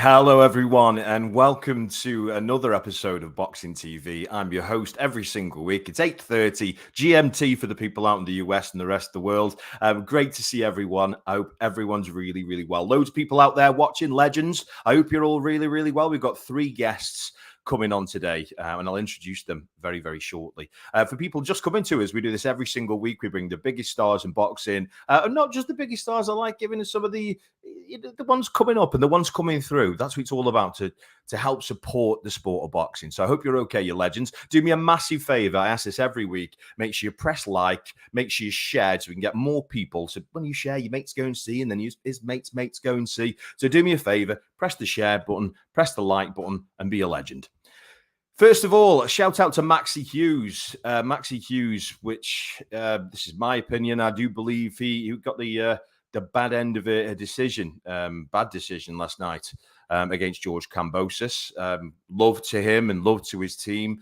Hello, everyone, and welcome to another episode of Boxing TV. I'm your host every single week. It's 8:30 GMT for the people out in the US and the rest of the world. Great to see everyone. I hope everyone's really, really well. Loads of people out there watching, legends. I hope you're all really, really well. We've got 3 guests coming on today, and I'll introduce them very, very shortly. For people just coming to us, we do this every single week. We bring the biggest stars in boxing, and not just the biggest stars. I like giving us some of the ones coming up and the ones coming through. That's what it's all about, to help support the sport of boxing. So I hope you're okay, you legends. Do me a massive favor. I ask this every week. Make sure you press like, make sure you share so we can get more people. So when you share, your mates go and see, and then his mates go and see. So do me a favor, press the share button, press the like button, and be a legend. First of all, a shout out to Maxi Hughes. Maxi Hughes, which this is my opinion. I do believe he got the bad end of a decision, bad decision last night against George Kambosos. Love to him and love to his team.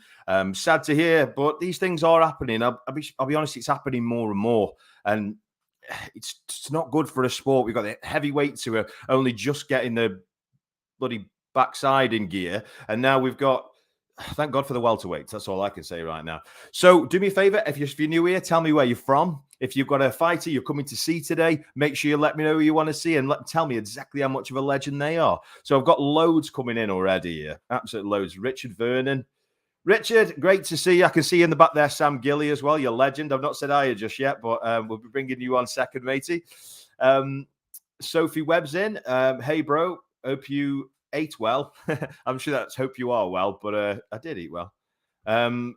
Sad to hear, but these things are happening. I'll be honest, it's happening more and more. And it's not good for a sport. We've got the heavyweights who are only just getting the bloody backside in gear. And now we've got, thank God for the welterweights. That's all I can say right now. So do me a favor. If you're new here, tell me where you're from. If you've got a fighter you're coming to see today, make sure you let me know who you want to see and tell me exactly how much of a legend they are. So I've got loads coming in already here. Absolute loads. Richard Vernon. Richard, great to see you. I can see you in the back there, Sam Gilly as well. You're a legend. I've not said hi just yet, but we'll be bringing you on second, matey. Sophie Webb's in. Hey, bro. Hope you ate well. I'm sure that's hope you are well, but I did eat well.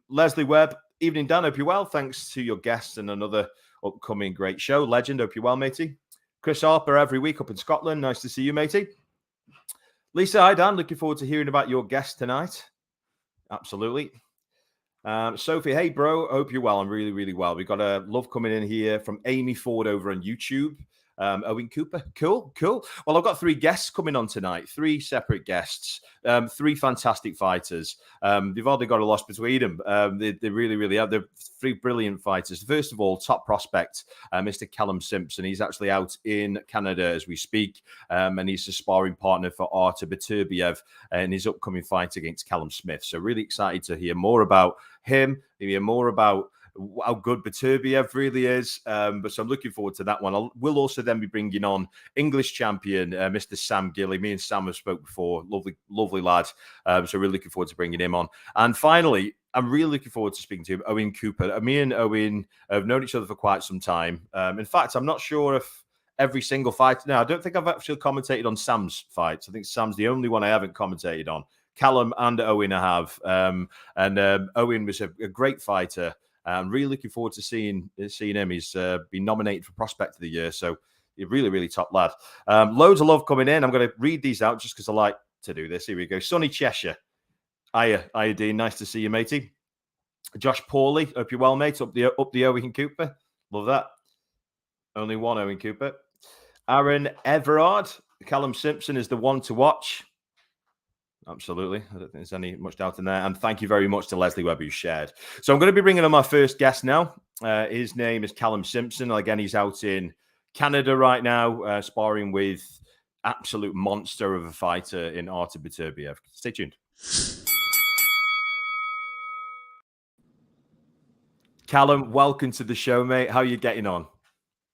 Leslie Webb, evening, Dan. Hope you're well. Thanks to your guests and another upcoming great show. Legend, hope you're well, matey. Chris Harper every week up in Scotland. Nice to see you, matey. Lisa, hi, Dan. Looking forward to hearing about your guest tonight. Absolutely. Sophie, hey, bro. Hope you're well. I'm really, really well. We've got a love coming in here from Amy Ford over on YouTube. Owen Cooper. Cool. Well, I've got 3 guests coming on tonight, 3 separate guests, 3 fantastic fighters. They've already got a lot between them. They really, really have. They're 3 brilliant fighters. First of all, top prospect, Mr. Callum Simpson. He's actually out in Canada as we speak, and he's a sparring partner for Artur Beterbiev in his upcoming fight against Callum Smith. So really excited to hear more about him, hear more about how good Beterbiev really is. So I'm looking forward to that one. We'll also then be bringing on English champion, Mr. Sam Gilly. Me and Sam have spoke before. Lovely lad. So really looking forward to bringing him on. And finally, I'm really looking forward to speaking to him, Owen Cooper. Me and Owen have known each other for quite some time. In fact, I'm not sure if every single fight. No, I don't think I've actually commentated on Sam's fights. I think Sam's the only one I haven't commentated on. Callum and Owen I have. Owen was a great fighter. I'm really looking forward to seeing him. He's been nominated for Prospect of the Year, so you're really, really top lad. Loads of love coming in. I'm going to read these out just because I like to do this. Here we go. Sonny Cheshire. Hiya, Dean. Nice to see you, matey. Josh Pawley. Hope you're well, mate. Up the Owen Cooper. Love that. Only one Owen Cooper. Aaron Everard. Callum Simpson is the one to watch. Absolutely. I don't think there's any much doubt in there. And thank you very much to Leslie Webb, who shared. So I'm going to be bringing on my first guest now. His name is Callum Simpson. Again, he's out in Canada right now, sparring with absolute monster of a fighter in Artur Beterbiev. Stay tuned. Callum, welcome to the show, mate. How are you getting on?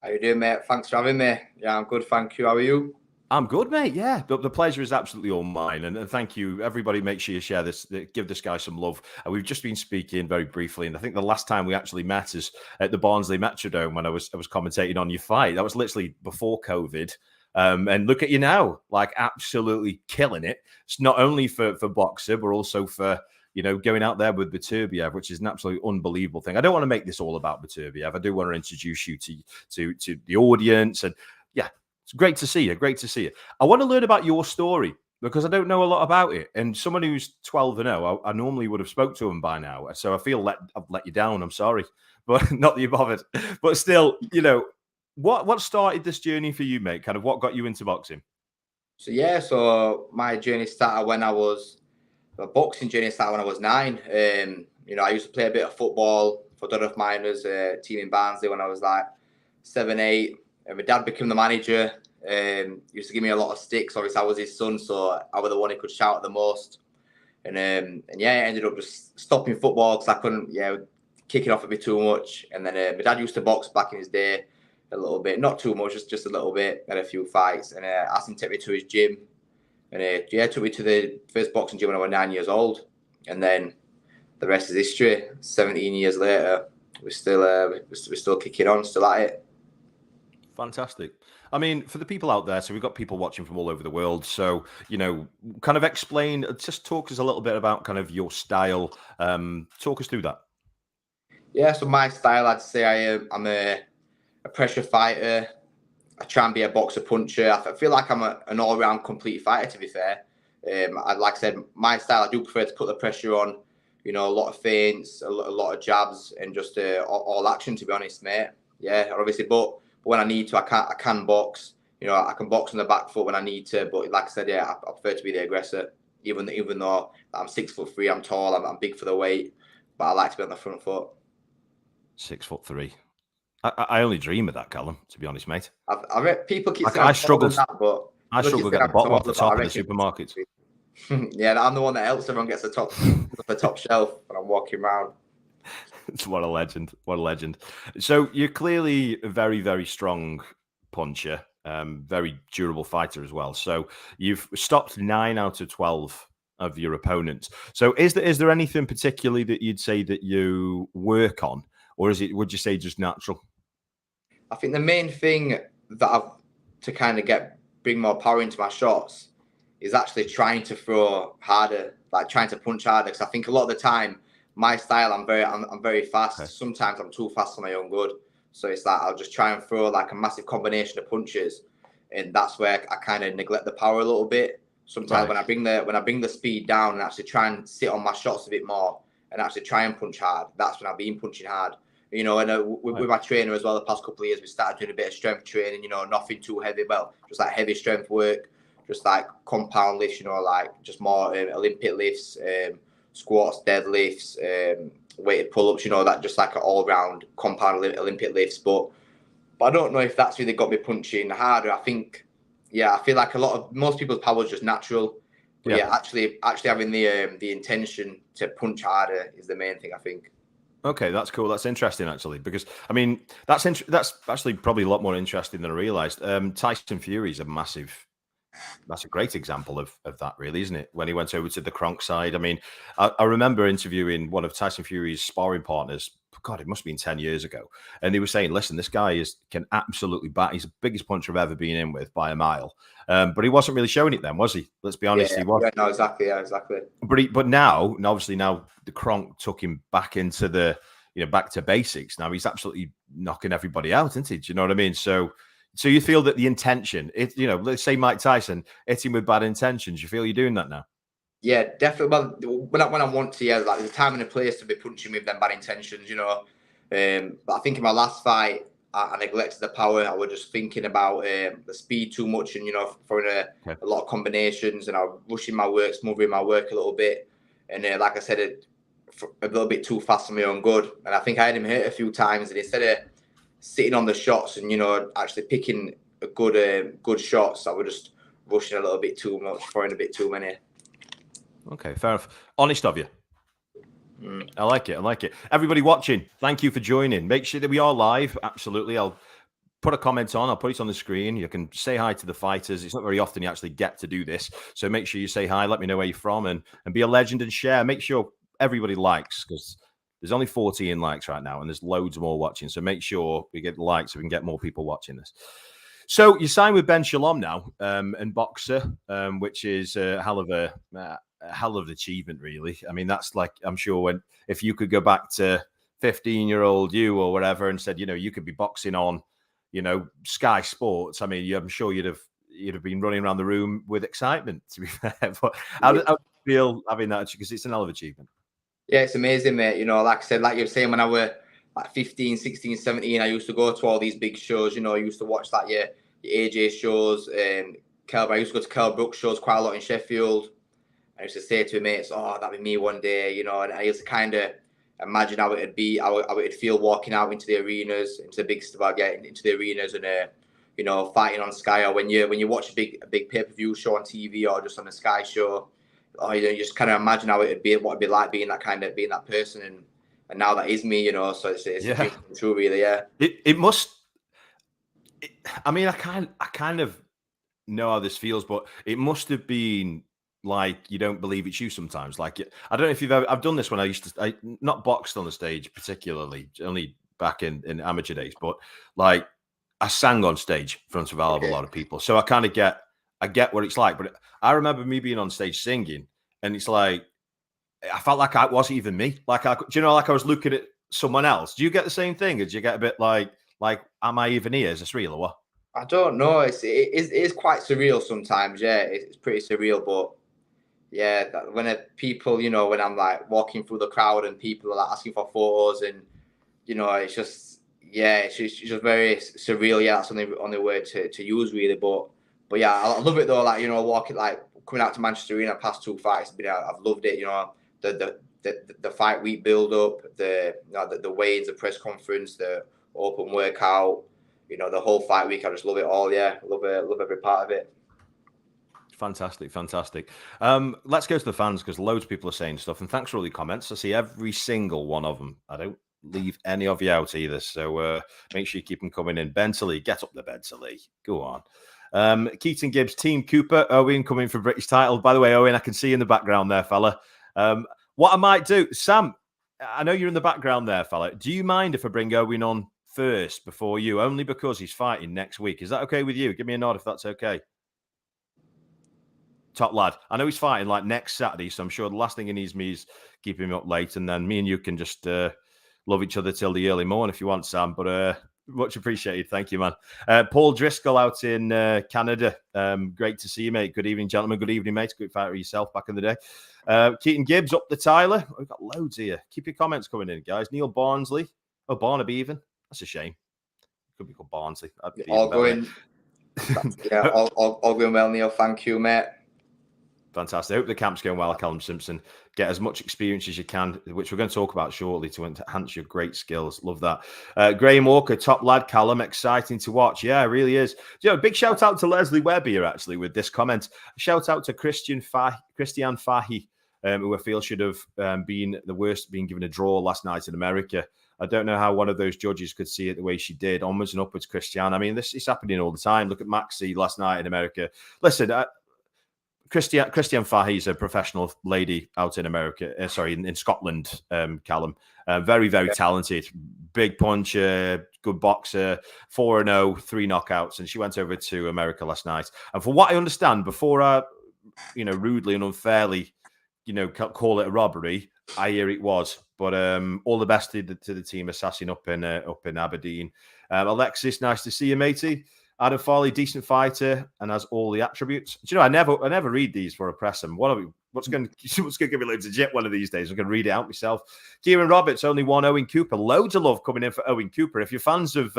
How you doing, mate? Thanks for having me. Yeah, I'm good, thank you. How are you? I'm good, mate. Yeah, the pleasure is absolutely all mine. And thank you. Everybody, make sure you share this. Give this guy some love. We've just been speaking very briefly. And I think the last time we actually met is at the Barnsley Metrodome when I was commentating on your fight. That was literally before COVID. And look at you now, like absolutely killing it. It's not only for Boxer, but also for, going out there with Beterbiev, which is an absolutely unbelievable thing. I don't want to make this all about Beterbiev. I do want to introduce you to the audience. And yeah, it's great to see you. Great to see you. I want to learn about your story because I don't know a lot about it. And someone who's 12 and 0, I normally would have spoke to him by now. So I feel I've let you down. I'm sorry, but not that you're bothered. But still, what started this journey for you, mate? Kind of what got you into boxing? So my journey started when I was boxing journey started when I was 9. I used to play a bit of football for Dudworth Miners, team in Barnsley when I was like 7, 8. And my dad became the manager. Used to give me a lot of sticks. Obviously, I was his son, so I was the one he could shout at the most. And yeah, I ended up just stopping football because I couldn't, kicking off at me too much. And then my dad used to box back in his day a little bit, not too much, just a little bit. Had a few fights, and asked him to take me to his gym. And took me to the first boxing gym when I was 9 years old. And then the rest is history. 17 years later, we're still kicking on, still at it. Fantastic. I mean, for the people out there, so we've got people watching from all over the world. So, kind of explain, just talk us a little bit about kind of your style. Talk us through that. Yeah, so my style, I'd say I'm a pressure fighter. I try and be a boxer puncher. I feel like I'm an all-round complete fighter, to be fair. Like I said, my style, I do prefer to put the pressure on, a lot of feints, a lot of jabs, and just all action, to be honest, mate. Yeah, obviously, but when I need to, I can box. I can box on the back foot when I need to. But like I said, I prefer to be the aggressor. Even though I'm 6'3", I'm tall, I'm big for the weight, but I like to be on the front foot. 6'3". I only dream of that, Callum, to be honest, mate. I read people keep saying I struggle. But I struggle to get the bottom off the top of the supermarkets. Yeah, I'm the one that helps everyone gets the top shelf when I'm walking around. What a legend. What a legend. So you're clearly a very, very strong puncher, very durable fighter as well. So you've stopped 9 out of 12 of your opponents. So is there anything particularly that you'd say that you work on, or would you say just natural? I think the main thing that I've to kind of bring more power into my shots is actually trying to throw harder, like trying to punch harder. Because I think a lot of the time, my style, I'm very fast. Okay. Sometimes I'm too fast for my own good. So it's like I'll just try and throw like a massive combination of punches, and that's where I kind of neglect the power a little bit. Sometimes when I bring the speed down and actually try and sit on my shots a bit more and actually try and punch hard, that's when I've been punching hard. And with my trainer as well, the past couple of years, we started doing a bit of strength training, nothing too heavy, just like heavy strength work, just like compound lifts, like just more Olympic lifts, squats, deadlifts, weighted pull-ups, that just like an all-round compound Olympic lifts. But I don't know if that's really got me punching harder. I think, I feel like most people's power is just natural. But actually having the intention to punch harder is the main thing, I think. Okay, that's cool. That's interesting, actually, because I mean that's actually probably a lot more interesting than I realised. Tyson Fury's that's a great example of that, really, isn't it? When he went over to the Kronk side. I mean, I remember interviewing one of Tyson Fury's sparring partners. God, it must have been 10 years ago, and he was saying, "Listen, this guy can absolutely bat. He's the biggest puncher I've ever been in with by a mile." But he wasn't really showing it then, was he? Let's be honest, he was. Yeah, no, exactly. Yeah, exactly. But now, obviously, the Kronk took him back into back to basics. Now he's absolutely knocking everybody out, isn't he? Do you know what I mean? So you feel that the intention, let's say Mike Tyson hit him with bad intentions. You feel you're doing that now? Yeah, definitely. Well, when I want to, like there's a time and a place to be punching with them bad intentions, But I think in my last fight, I neglected the power. I was just thinking about the speed too much, and throwing a lot of combinations, and I was rushing my work, smothering my work a little bit, and like I said, a little bit too fast for my own good. And I think I had him hit a few times, and instead of sitting on the shots and actually picking a good shots, I was just rushing a little bit too much, throwing a bit too many. Okay, fair enough. Honest of you. I like it. Everybody watching, thank you for joining. Make sure that we are live. Absolutely. I'll put a comment on. I'll put it on the screen. You can say hi to the fighters. It's not very often you actually get to do this. So make sure you say hi. Let me know where you're from and be a legend and share. Make sure everybody likes, because there's only 14 likes right now and there's loads more watching. So make sure we get likes so we can get more people watching this. So you signed with Ben Shalom now, and Boxer, which is a hell of an achievement, really. I mean, that's like, I'm sure if you could go back to 15-year-old you or whatever and said, you could be boxing on, Sky Sports. I mean, I'm sure you'd have been running around the room with excitement, to be fair. But how do you feel having that? Because it's an hell of achievement. Yeah, it's amazing, mate. Like I said, like you were saying, when I were like 15, 16, 17, I used to go to all these big shows. I used to watch like your AJ shows, and I used to go to Kell Brooks shows quite a lot in Sheffield. I used to say to my mates, "Oh, that'd be me one day," and I used to kind of imagine how it'd be, how it'd feel walking out into the arenas, into the big stuff, into the arenas, and you know, fighting on Sky, or when you watch a big pay-per-view show on TV or just on a Sky show, or you just kind of imagine how it'd be, what it'd be like being that person, and now that is me, you know. So it's a dream come true, really. Yeah. It must. I mean, I kind of know how this feels, but it must have been like you don't believe it's you sometimes. Like, I don't know if you've ever. I've done this when I not boxed on the stage particularly, only back in amateur days, but like I sang on stage in front of a lot of people, so I get what it's like. But I remember me being on stage singing, and it's like I felt like it wasn't even me. Like like I was looking at someone else. Do you get the same thing? Or do you get a bit like, am I even here? Is this real or what? I don't know. It is quite surreal sometimes. Yeah, it's pretty surreal. But yeah, when people, you know, when I'm like walking through the crowd and people are like asking for photos, and you know, it's just it's just very surreal. Yeah, that's the only word to use really. But yeah, I love it though. Like, you know, walking, like coming out to Manchester Arena past 2 fights, I've loved it. You know, the fight week build up, the weigh-ins, the press conference, the open workout. You know, the whole fight week, I just love it all. Yeah, love every part of it. Fantastic. Let's go to the fans, because loads of people are saying stuff, and thanks for all the comments. I see every single one of them. I don't leave any of you out either, so make sure you keep them coming in. Bentley, get up the Bentley. Go on. Keaton Gibbs, Team Cooper, Owen coming for British title. By the way, Owen, I can see you in the background there, fella. What I might do, Sam, I know you're in the background there, fella. Do you mind if I bring Owen on first before you? Only because he's fighting next week. Is that okay with you? Give me a nod if that's okay. Top lad. I know he's fighting like next Saturday, so I'm sure the last thing he needs me is keep him up late, and then me and you can just love each other till the early morning if you want, Sam. But much appreciated. Thank you, man. Paul Driscoll out in Canada. Great to see you, mate. Good evening, gentlemen. Good evening, mate. Good fighter yourself back in the day. Keaton Gibbs up the Tyler. We've got loads here. Keep your comments coming in, guys. Neil Barnsley. Oh, Barnaby even. That's a shame. Could be called Barnsley. All going well, Neil. Thank you, mate. Fantastic. I hope the camp's going well, Callum Simpson. Get as much experience as you can, which we're going to talk about shortly, to enhance your great skills. Love that. Graham Walker, top lad, Callum. Exciting to watch. Yeah, it really is. You know, big shout out to Leslie Webb here, actually, with this comment. Shout out to Christian Fahy, who I feel should have been the worst, being given a draw last night in America. I don't know how one of those judges could see it the way she did. Onwards and upwards, Christian. I mean, this is happening all the time. Look at Maxie last night in America. Listen, Christian Fahy is a professional lady out in America. In Scotland, Callum. Very, very talented. Big puncher, good boxer, 4-0, 3 knockouts. And she went over to America last night. And from what I understand, before I, rudely and unfairly, call it a robbery, I hear it was. But all the best to the team assassin up in Aberdeen. Alexis, nice to see you, matey. Adam Farley, decent fighter, and has all the attributes. Do you know, I never read these for a press them. What's going to give me loads of jit one of these days? I'm going to read it out myself. Kieran Roberts, only one. Owen Cooper, loads of love coming in for Owen Cooper. If you're fans of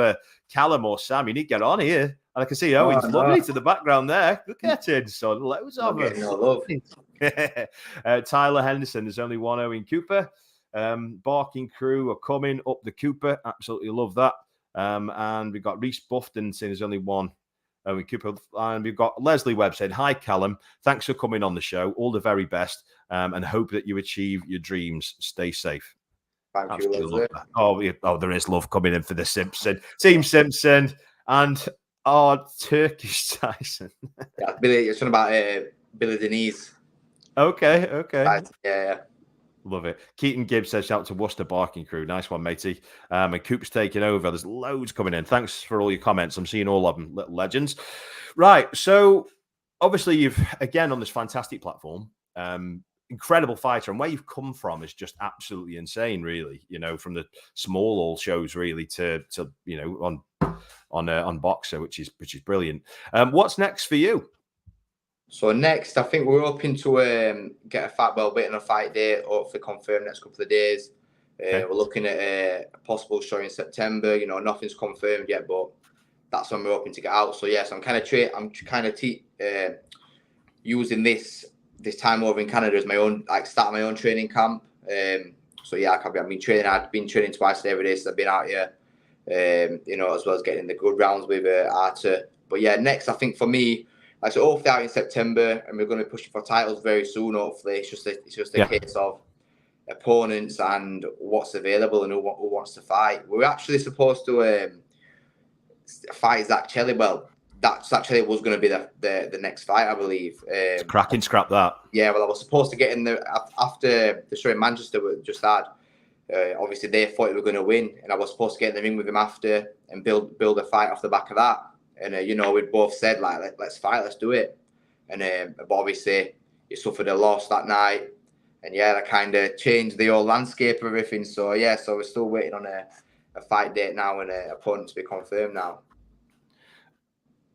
Callum or Sam, you need to get on here. And I can see Owen's lovely to the background there. Look at it, son. Loads of them. No love. Tyler Henderson, there's only one Owen Cooper. Barking crew are coming up the Cooper. Absolutely love that. And we've got Reese Buffton saying there's only one Owen Cooper. And we've got Leslie Webb saying, hi, Callum. Thanks for coming on the show. All the very best. And hope that you achieve your dreams. Stay safe. Thank you, Leslie. There is love coming in for the Simpson. Team Simpson and Turkish Tyson. Yeah, Billy, it's talking about Billy Denise. Okay. Yeah. Love it. Keaton Gibbs says, shout out to Worcester Barking Crew. Nice one, matey. And Coop's taking over. There's loads coming in. Thanks for all your comments. I'm seeing all of them. Little legends. Right. So, obviously, you've, again, on this fantastic platform, incredible fighter. And where you've come from is just absolutely insane, really. From the small all shows, really, to on Boxer, which is brilliant. What's next for you? So next, I think we're hoping to get a fight date, hopefully confirmed next couple of days. Okay. We're looking at a possible show in September. Nothing's confirmed yet, but that's when we're hoping to get out. So yes, I'm kind of using this time over in Canada as my own, start my own training camp. So yeah, I've been training. I've been training twice a day every day since I've been out here. you know, as well as getting the good rounds with Arthur. But yeah, next I think for me, like so, hopefully out in September, and we're going to be pushing for titles very soon. Hopefully, it's just a case of opponents and what's available and who wants to fight. We're actually supposed to fight Zach Chelly. Well, that actually was going to be the next fight, I believe. It's cracking, scrap that. Yeah, well, I was supposed to get in there after the show in Manchester we just had. Obviously, they thought they were going to win, and I was supposed to get in the ring with him after and build a fight off the back of that. And you know, we both said like, let's fight, let's do it. And but obviously, he suffered a loss that night, and yeah, that kind of changed the whole landscape of everything. So yeah, so we're still waiting on a fight date now and an opponent to be confirmed now.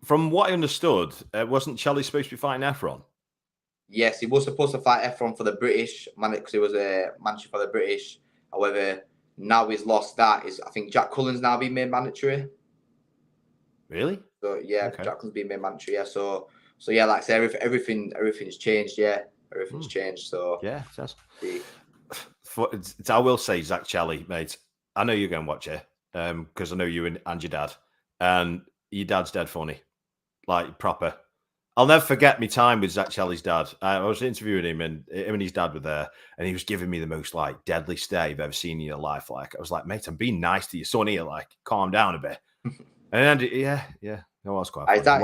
From what I understood, wasn't Chelly supposed to be fighting Efron? Yes, he was supposed to fight Efron for the British man because he was a manager for the British. However, now he's lost that. I think Jack Cullen's now been made mandatory. Really? So yeah, okay. Jack Cullen's been made mandatory. Yeah, so yeah, like I say, everything's changed. Yeah, everything's changed. So yeah, I will say, Zach Chelly, mate. I know you're going to watch it because I know you and your dad, and your dad's dead funny, like proper. I'll never forget my time with Zach Chelly's dad. I was interviewing him, and him and his dad were there, and he was giving me the most like deadly stare you've ever seen in your life. Like I was like, mate, I'm being nice to your son here. Like, calm down a bit. And yeah, no, I was quite. They're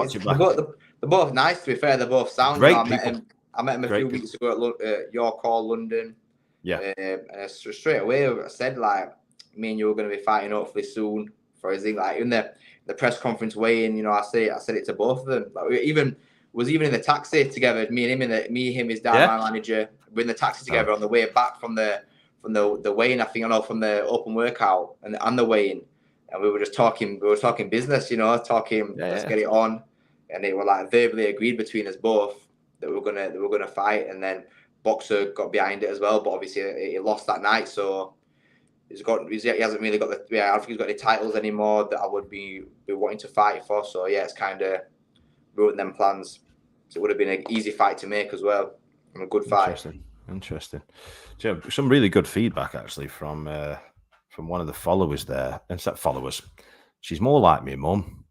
both nice. To be fair, they're both sound. Great people. I met him a few weeks ago at York Hall, London. Yeah, and straight away I said like, me and you were going to be fighting hopefully soon for his thing. Like in the press conference weigh-in, you know, I said it to both of them. Like we was even in the taxi together, me and him, his dad, my manager. We're in the taxi together on the way back from the weigh-in. I think from the open workout and the weigh-in, and we were just talking. We were talking business, you know, let's get it on, and they were like verbally agreed between us both that we were gonna fight, and then Boxer got behind it as well, but obviously he lost that night, so he hasn't really got I don't think he's got any titles anymore that I would be wanting to fight for. So yeah, it's kind of ruined them plans. So it would have been an easy fight to make as well, and a good fight. Interesting. Some really good feedback actually from one of the followers there. And that followers, she's more like me, Mum.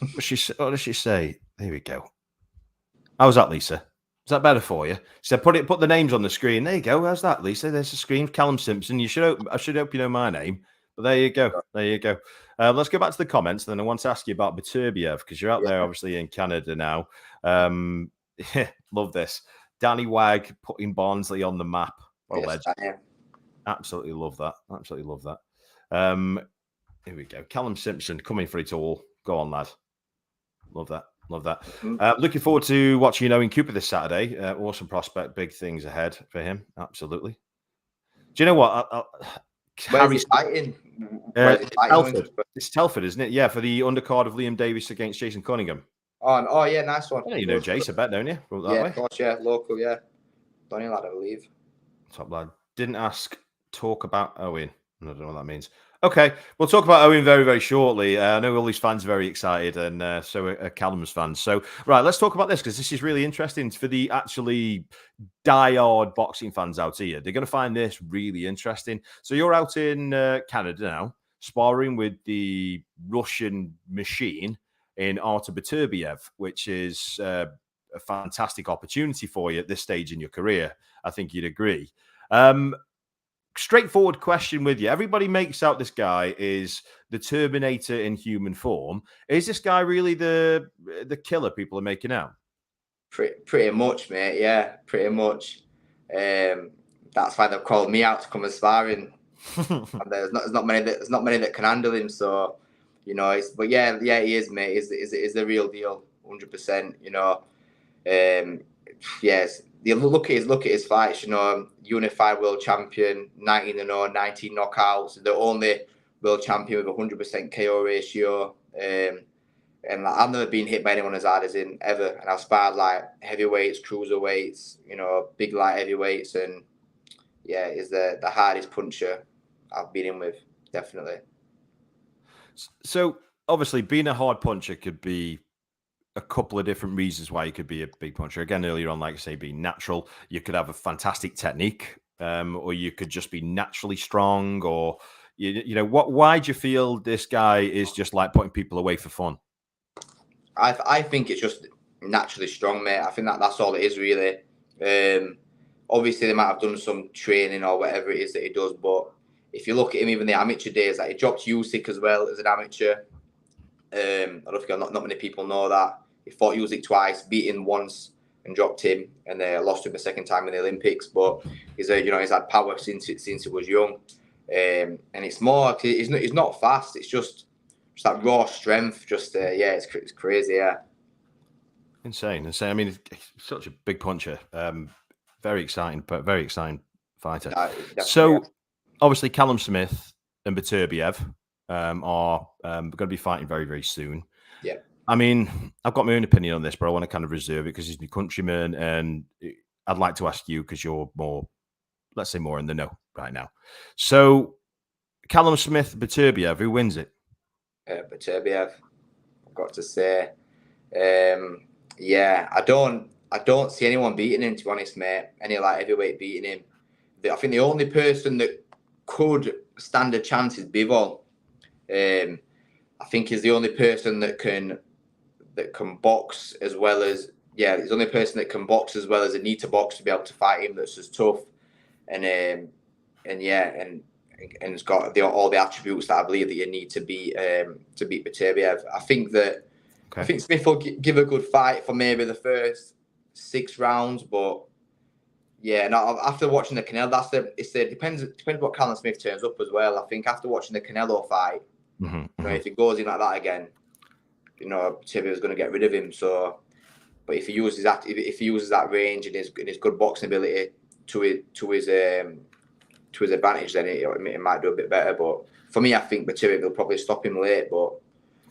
What does she say? There we go. How's that, Lisa? Is that better for you? She said, put the names on the screen. There you go. How's that, Lisa? There's the screen. Callum Simpson. I should hope you know my name. But there you go. There you go. Let's go back to the comments. Then I want to ask you about Beterbiev because you're out there, obviously, in Canada now. Love this. Danny Wag putting Barnsley on the map. What a legend. Absolutely love that. Absolutely love that. Here we go. Callum Simpson coming for it all. Go on, lad. Love that. Love that. Looking forward to watching Owen Cooper this Saturday. Awesome prospect. Big things ahead for him. Absolutely. Do you know what? Where's fighting? Telford. It's Telford, isn't it? Yeah, for the undercard of Liam Davis against Jason Cunningham. Oh yeah, nice one. Yeah, you know Jace, I bet, don't you? Of course, yeah. Local, yeah. Donny lad, I believe. Top lad. Didn't talk about Owen. I don't know what that means. Okay, we'll talk about Owen very, very shortly. I know all these fans are very excited, and so are Callum's fans. So, right, let's talk about this because this is really interesting for the actually diehard boxing fans out here. They're going to find this really interesting. So, you're out in Canada now, sparring with the Russian machine in Artur Beterbiev, which is a fantastic opportunity for you at this stage in your career. I think you'd agree. Straightforward question with you. Everybody makes out this guy is the Terminator in human form. Is this guy really the killer people are making out? Pretty much, mate. Yeah, pretty much. That's why they've called me out to come as sparring. And there's not many that can handle him. So, you know, but yeah, he is, mate. Is the real deal, 100%. You know, yes. You look at his fights, you know, unified world champion, 19-0, 19 knockouts, the only world champion with 100% KO ratio. And like, I've never been hit by anyone as hard as him ever. And I've sparred like heavyweights, cruiserweights, you know, big light heavyweights, and yeah, he's the hardest puncher I've been in with, definitely. So obviously, being a hard puncher could be a couple of different reasons why you could be a big puncher. Again, earlier on, like I say, being natural, you could have a fantastic technique, or you could just be naturally strong, or You know, why do you feel this guy is just like putting people away for fun? I think it's just naturally strong, mate. I think that's all it is, really. Obviously, they might have done some training or whatever it is that he does, but if you look at him, even the amateur days, like he dropped Usyk as well as an amateur. I don't think not many people know that. He fought Usyk twice, beat him once, and dropped him, and lost him the second time in the Olympics. But he's had power since he was young, and it's more. He's not fast. It's just that raw strength. It's crazy. Yeah, insane. I mean, he's such a big puncher. Very exciting fighter. So, obviously, Callum Smith and Beterbiev are going to be fighting very, very soon. Yeah. I mean, I've got my own opinion on this, but I want to kind of reserve it because he's my countryman, and I'd like to ask you because you're more, let's say, more in the know right now. So, Callum Smith, Beterbiev, who wins it? Beterbiev, I've got to say. I don't see anyone beating him, to be honest, mate. Any heavyweight beating him. I think the only person that could stand a chance is Bivol. I think he's the only person that can box as well as he's the only person that can box as well as they need to box to be able to fight him. That's as tough, and it's got all the attributes that I believe that you need to beat Beterbiev. I think Smith will give a good fight for maybe the first 6 rounds, but after watching the Canelo, it depends what Callum Smith turns up as well. I think after watching the Canelo fight, if he goes in like that again, Beterbiev's going to get rid of him. So, but if he uses that range and his good boxing ability to his advantage, then it might do a bit better. But for me, I think Beterbiev will probably stop him late. But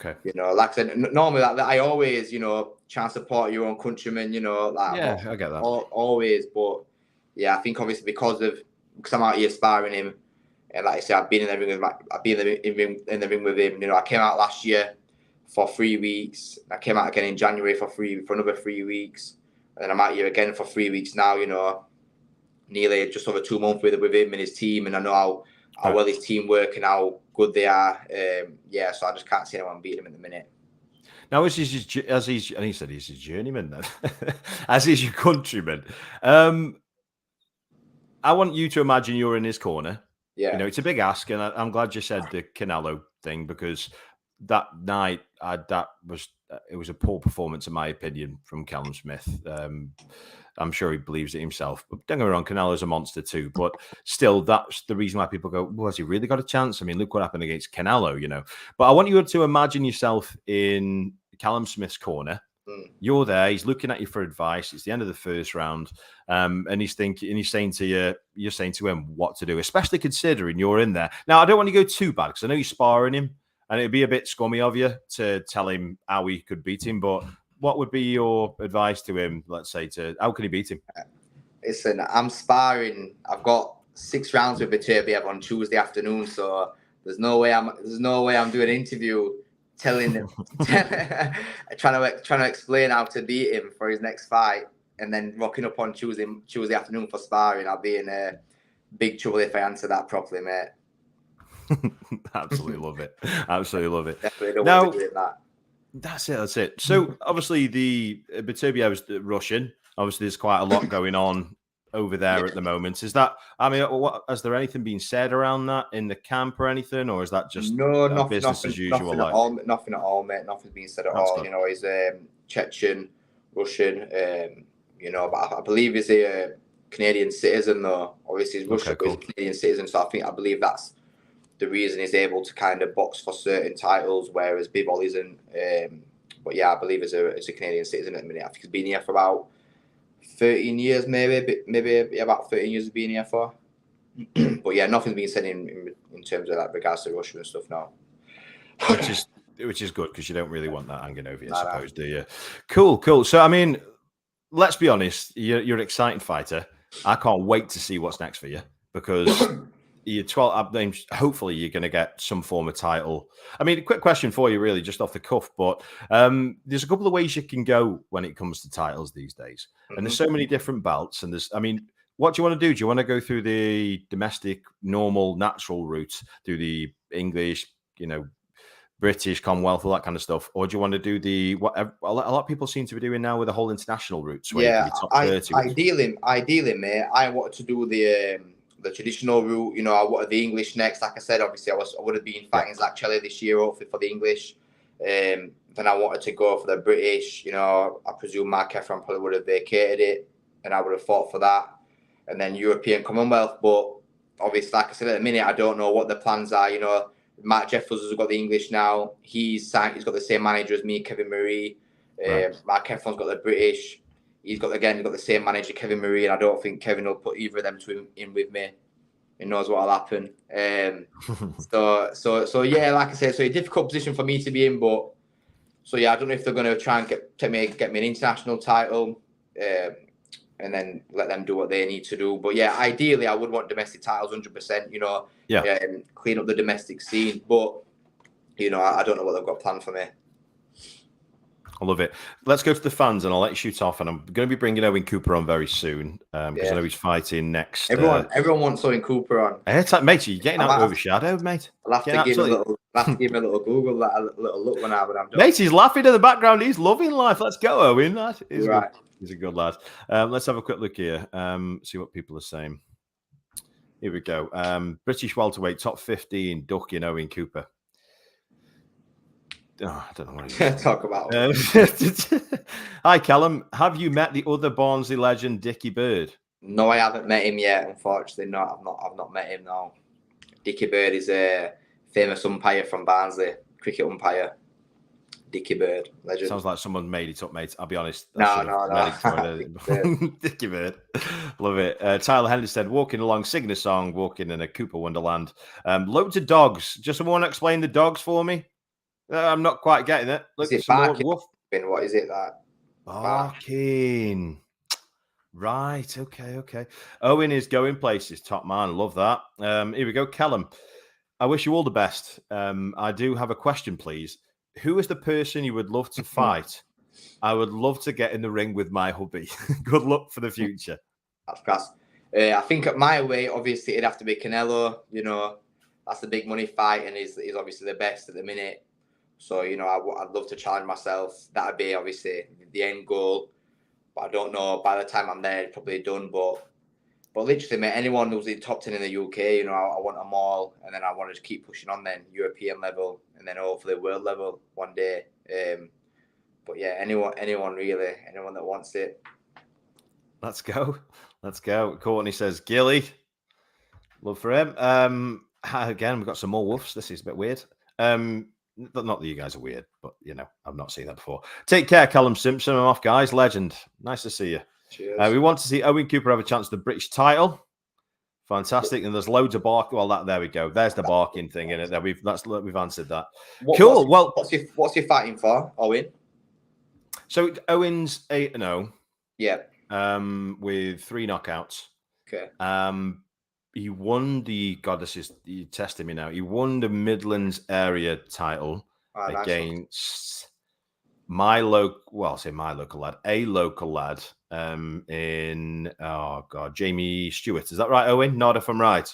like I said, normally I always try and support your own countrymen. I get that always. But I think obviously because I'm out here sparring him, and like I said, I've been in the ring with him. I came out last year for 3 weeks. I came out again in January for another 3 weeks, and then I'm out here again for 3 weeks now. Nearly just over 2 months with him and his team, and I know how well his team work and how good they are. So I just can't see anyone beating him at the minute. Now, and he said he's his journeyman then, as he's your countryman. I want you to imagine you're in his corner. Yeah, it's a big ask, and I'm glad you said the Canelo thing because that night it was a poor performance in my opinion from Callum Smith. I'm sure he believes it himself. But don't get me wrong, Canelo's a monster too. But still, that's the reason why people go, well, has he really got a chance? I mean, look what happened against Canelo, But I want you to imagine yourself in Callum Smith's corner. You're there. He's looking at you for advice. It's the end of the first round, and he's saying to you, you're saying to him what to do, especially considering you're in there. Now, I don't want to go too bad because I know you're sparring him, and it'd be a bit scummy of you to tell him how he could beat him. But what would be your advice to him? Let's say how can he beat him? Listen, I'm sparring. I've got 6 rounds with Beterbiev on Tuesday afternoon, so there's no way I'm doing an interview telling him, trying to explain how to beat him for his next fight, and then rocking up on Tuesday afternoon for sparring. I'll be in big trouble if I answer that properly, mate. Absolutely love it. Absolutely love it. Definitely don't want to do that. That's it. So obviously the Beterbiev is Russian. Obviously, there's quite a lot going on over there at the moment. Is that? I mean, has there anything been said around that in the camp or anything, or is that just business as usual? Nothing at all, mate. Nothing's been said at all. Good. He's Chechen, Russian. But I believe he's a Canadian citizen, though. Obviously, he's Russian, but he's a Canadian citizen. So I believe that's the reason he's able to kind of box for certain titles, whereas Bivol isn't. But I believe he's a Canadian citizen at the minute. I think he's been here for about 13 years, maybe about 13 years of being here for. But nothing's been said in terms of regards to Russia and stuff now. Which is good because you don't really want that hanging over you, I suppose, do you? Cool. So I mean, let's be honest, you're an exciting fighter. I can't wait to see what's next for you because you're 12 names. Hopefully, you're going to get some form of title. I mean, a quick question for you, really, just off the cuff, but there's a couple of ways you can go when it comes to titles these days, and there's so many different belts. And What do you want to do? Do you want to go through the domestic, normal, natural route, through the English, British, Commonwealth, all that kind of stuff? Or do you want to do what a lot of people seem to be doing now with the whole international routes, where you can be top 30? Ideally, mate, I wanted to do the traditional route. I wanted the English next. Like I said, obviously, I would have been fighting Zach Chelly this year, hopefully for the English. Then I wanted to go for the British. I presume Mark Efron probably would have vacated it, and I would have fought for that. And then European Commonwealth. But obviously, like I said, at the minute, I don't know what the plans are. Matt Jeffers has got the English now. He's got the same manager as me, Kevin Murray. Right. Mark Efron's got the British. He's got the same manager, Kevin Murray, and I don't think Kevin will put either of them in with me. He knows what'll happen. So yeah, like I said, so a difficult position for me to be in, but so yeah, I don't know if they're going to try and get me an international title, and then let them do what they need to do. But yeah, ideally, I would want domestic titles, 100%. Clean up the domestic scene. But I don't know what they've got planned for me. I love it. Let's go to the fans, and I'll let you shoot off. And I'm going to be bringing Owen Cooper on very soon because I know he's fighting next. Everyone wants Owen Cooper on. Mate, you're getting overshadowed, mate. I'll have to give him a little Google, a little look when I'm done. Mate, he's laughing in the background. He's loving life. Let's go, Owen. He's right. He's a good lad. Let's have a quick look here. See what people are saying. Here we go. British welterweight top 15 ducking Owen Cooper. Oh, I don't know what he's going to talk about. Hi, Callum. Have you met the other Barnsley legend, Dickie Bird? No, I haven't met him yet. Unfortunately, no, I've not met him. No, Dickie Bird is a famous umpire from Barnsley, cricket umpire. Dickie Bird, legend. Sounds like someone made it up, mate. I'll be honest. No. Dickie Bird. Love it. Tyler Henry said, walking along, singing a song, walking in a Cooper Wonderland. Loads of dogs. Just someone explain the dogs for me. I'm not quite getting it. Look, is it barking? What is it that? Barking. Right. Okay. Owen is going places. Top man. Love that. Here we go. Callum, I wish you all the best. I do have a question, please. Who is the person you would love to fight? I would love to get in the ring with my hubby. Good luck for the future. That's class. I think at my weight, obviously, it'd have to be Canelo. That's the big money fight, and he's obviously the best at the minute. So, I'd love to challenge myself. That'd be obviously the end goal. But I don't know, by the time I'm there, it's probably done. But literally, mate, anyone who's in top 10 in the UK, I want them all. And then I want to just keep pushing on then, European level, and then hopefully world level one day. But yeah, anyone really, anyone that wants it. Let's go. Courtney says, Gilly. Love for him. Again, we've got some more woofs. This is a bit weird. Not that you guys are weird, but I've not seen that before. Take care, Callum Simpson. I'm off, guys. Legend. Nice to see you. Cheers. We want to see Owen Cooper have a chance at the British title. Fantastic. And there's loads of barking. Well, there we go. There's the barking thing in it. There we've answered that. Cool. What's he fighting for, Owen? So Owen's 8-0. Yeah. With 3 knockouts. Okay. He won you're testing me now. He won the Midlands area title against a local lad in Jamie Stewart. Is that right, Owen? Nod if I'm right.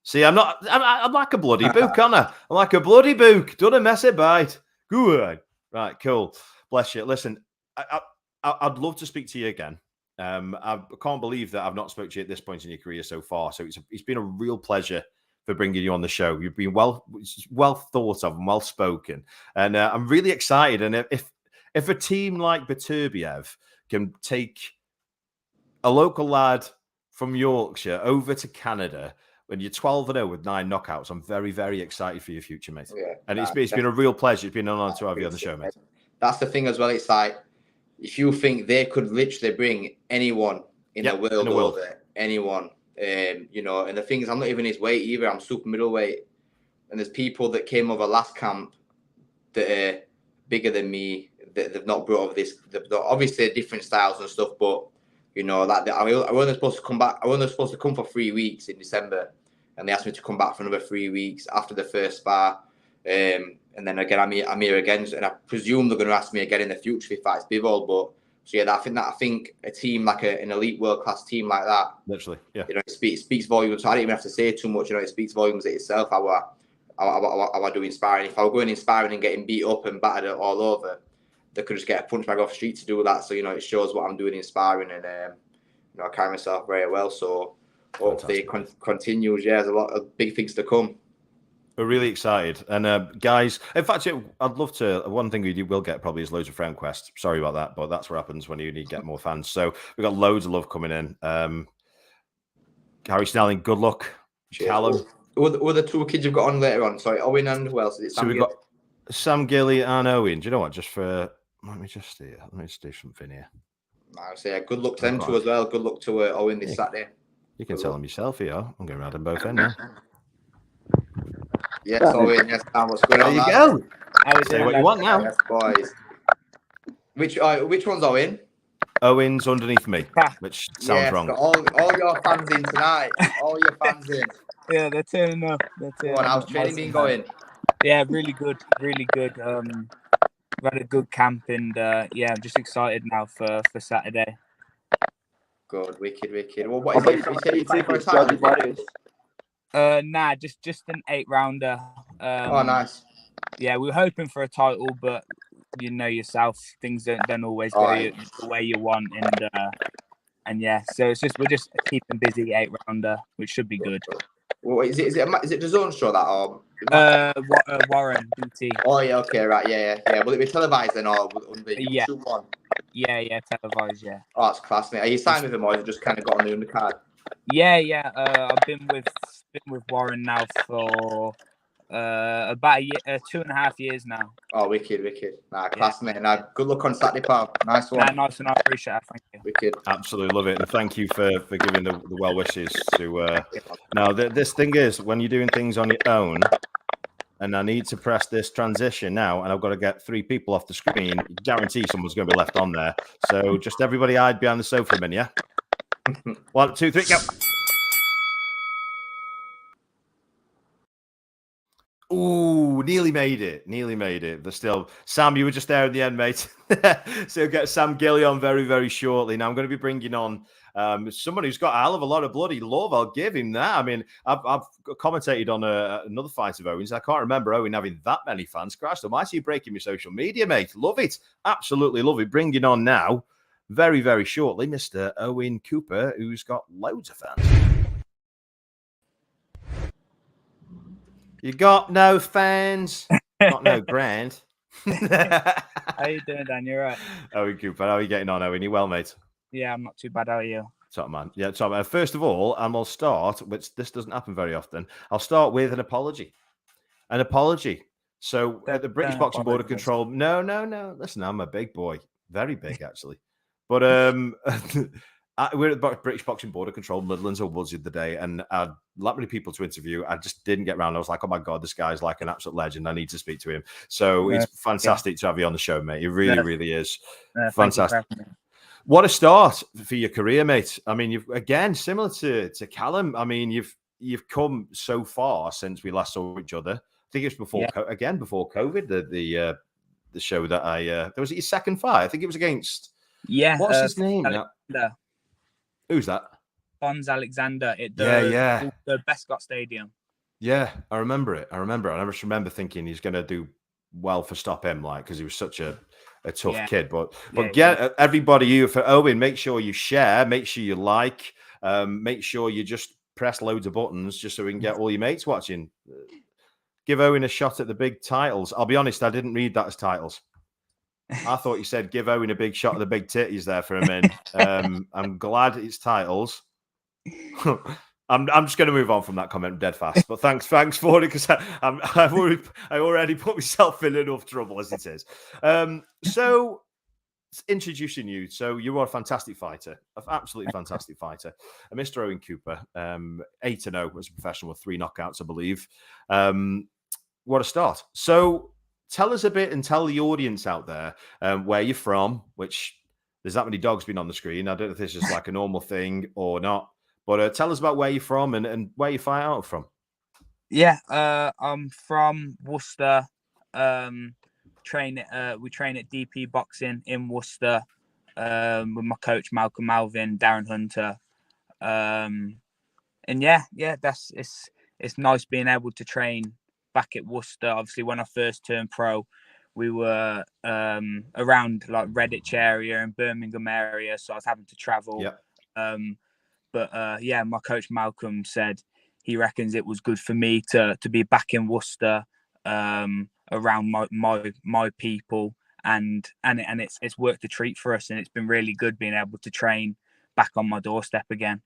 See, I'm like a bloody book, aren't I? I'm like a bloody book. Don't mess it bite. Good. Right, cool. Bless you. Listen, I'd love to speak to you again. I can't believe that I've not spoken to you at this point in your career so far. So it's been a real pleasure for bringing you on the show. You've been well thought of and well spoken, and I'm really excited. And if a team like Beterbiev can take a local lad from Yorkshire over to Canada when you're 12-0 with 9 knockouts, I'm very, very excited for your future, mate. Yeah, and it's been a real pleasure. It's been an honor to have you on the show, mate. That's the thing as well. It's like, if you think they could literally bring anyone in the world over, anyone, and the thing is, I'm not even his weight either. I'm super middleweight, and there's people that came over last camp that are bigger than me that they've not brought over this. They've obviously different styles and stuff, but I was only supposed to come back. I was only supposed to come for 3 weeks in December, and they asked me to come back for another 3 weeks after the first spar. And then again, I'm here again, and I presume they're going to ask me again in the future if he fights Bivol. But So yeah, I think a team like an elite world class team like that, literally, yeah, it speaks volumes. So I don't even have to say too much. It speaks volumes itself. How I do inspiring. If I were going inspiring and getting beat up and battered all over, they could just get a punch bag off the street to do that. So it shows what I'm doing inspiring, and I carry myself very well. So hopefully it continues. Yeah, there's a lot of big things to come. We're really excited. And guys, in fact, I'd love to. One thing we will get probably is loads of friend quests. Sorry about that, but that's what happens when you need to get more fans. So we've got loads of love coming in. Harry Snelling, good luck. Cheers. Callum. Who are the two kids you've got on later on? Sorry, Owen and who else? Is it Sam? So we've got Sam, Gilly, and Owen. Do you know what? Let me just do something here. I say good luck to them two as well. Good luck to Owen this Saturday. You can tell them yourself here. I'm going around them both in now. Yes, Owen. Yes, Sam. What's going on? There you go. Say what you want now. Yes, boys. Which one's Owen? Owen's underneath me, which sounds wrong. All your fans in tonight. All your fans in. Yeah, they're turning up. How's training been going? Yeah, really good, really good. We've had a good camp, and I'm just excited now for Saturday. Good, wicked. Well, what is it? You said you played for a title? Nah, just an 8-rounder. Oh, nice. Yeah, we were hoping for a title, but you know yourself, things don't always go the way you want, and yeah, so we're just keeping busy 8-rounder, which should be good. Well, is it the Zone show that or? Warren BT. Oh yeah, okay, right, yeah. Will it be televised then or on the YouTube one? Yeah, televised, yeah. Oh, that's class, mate. Are you signed with him or have you just kind of got on the undercard? Yeah. I've been with Warren now for about a year, 2.5 years now. Oh, wicked. Nah, class, mate. Nah, good luck on Saturday, pal. Nice one. Nah, nice one. I appreciate it. Thank you. Wicked. Absolutely love it, and thank you for giving the well wishes to. Now, this thing is when you're doing things on your own, and I need to press this transition now, and I've got to get 3 people off the screen. Guarantee someone's going to be left on there. So just everybody hide behind the sofa a minute, yeah. 1, 2, 3, go. Ooh, nearly made it. But still, Sam, you were just there in the end, mate. So you'll get Sam Gilly on very, very shortly. Now I'm going to be bringing on someone who's got a hell of a lot of bloody love. I'll give him that. I mean, I've commentated on another fight of Owen's. I can't remember Owen having that many fans. Christ almighty, you breaking my social media, mate. Love it. Absolutely love it. Bringing on now, very, very shortly, Mr. Owen Cooper, who's got loads of fans. You got no fans, got no grand. How you doing, Dan? You're right. Owen Cooper, how are you getting on, Owen? You well, mate? Yeah, I'm not too bad. How are you? Top man. Yeah, top man. First of all, and we'll start, which this doesn't happen very often. I'll start with an apology. So at the British Boxing Board of Control. No. Listen, I'm a big boy, very big actually. But we're at the British Boxing Board of Control, Midlands or Woods the other day, and I had that many people to interview. I just didn't get around. I was like, oh my God, this guy's like an absolute legend. I need to speak to him. So it's fantastic to have you on the show, mate. It really is. Fantastic. What a start for your career, mate. I mean, you've again similar to Callum. I mean, you've come so far since we last saw each other. I think it was before COVID. The show that there was your second fight. I think it was against. Yeah. What's his name? Who's that? Bonds Alexander at the Bescott Stadium. Yeah, I remember it. I just remember thinking he's going to do well for Stop Him, like, because he was such a tough kid. But everybody, you for Owen, make sure you share, make sure you like, make sure you just press loads of buttons just so we can get all your mates watching. Give Owen a shot at the big titles. I'll be honest, I didn't read that as titles. I thought you said give Owen a big shot at the big titties there for a minute. I'm glad it's titles. I'm just going to move on from that comment dead fast. But thanks for it, because I already put myself in enough trouble as it is. So introducing you. So you are a fantastic fighter, an absolutely fantastic fighter. Mr. Owen Cooper, 8-0 as a professional with 3 knockouts, I believe. What a start. So tell us a bit and tell the audience out there where you're from, which there's that many dogs been on the screen. I don't know if this is like a normal thing or not, but tell us about where you're from and where you fight out from. Yeah, I'm from Worcester. We train at DP Boxing in Worcester. with my coach Malcolm Malvin, Darren Hunter, and yeah, it's nice being able to train back at Worcester. Obviously, when I first turned pro, we were around like Redditch area and Birmingham area, so I was having to travel. Yeah. But yeah, my coach Malcolm said he reckons it was good for me to be back in Worcester, around my people, and it's worked a treat for us, and it's been really good being able to train back on my doorstep again.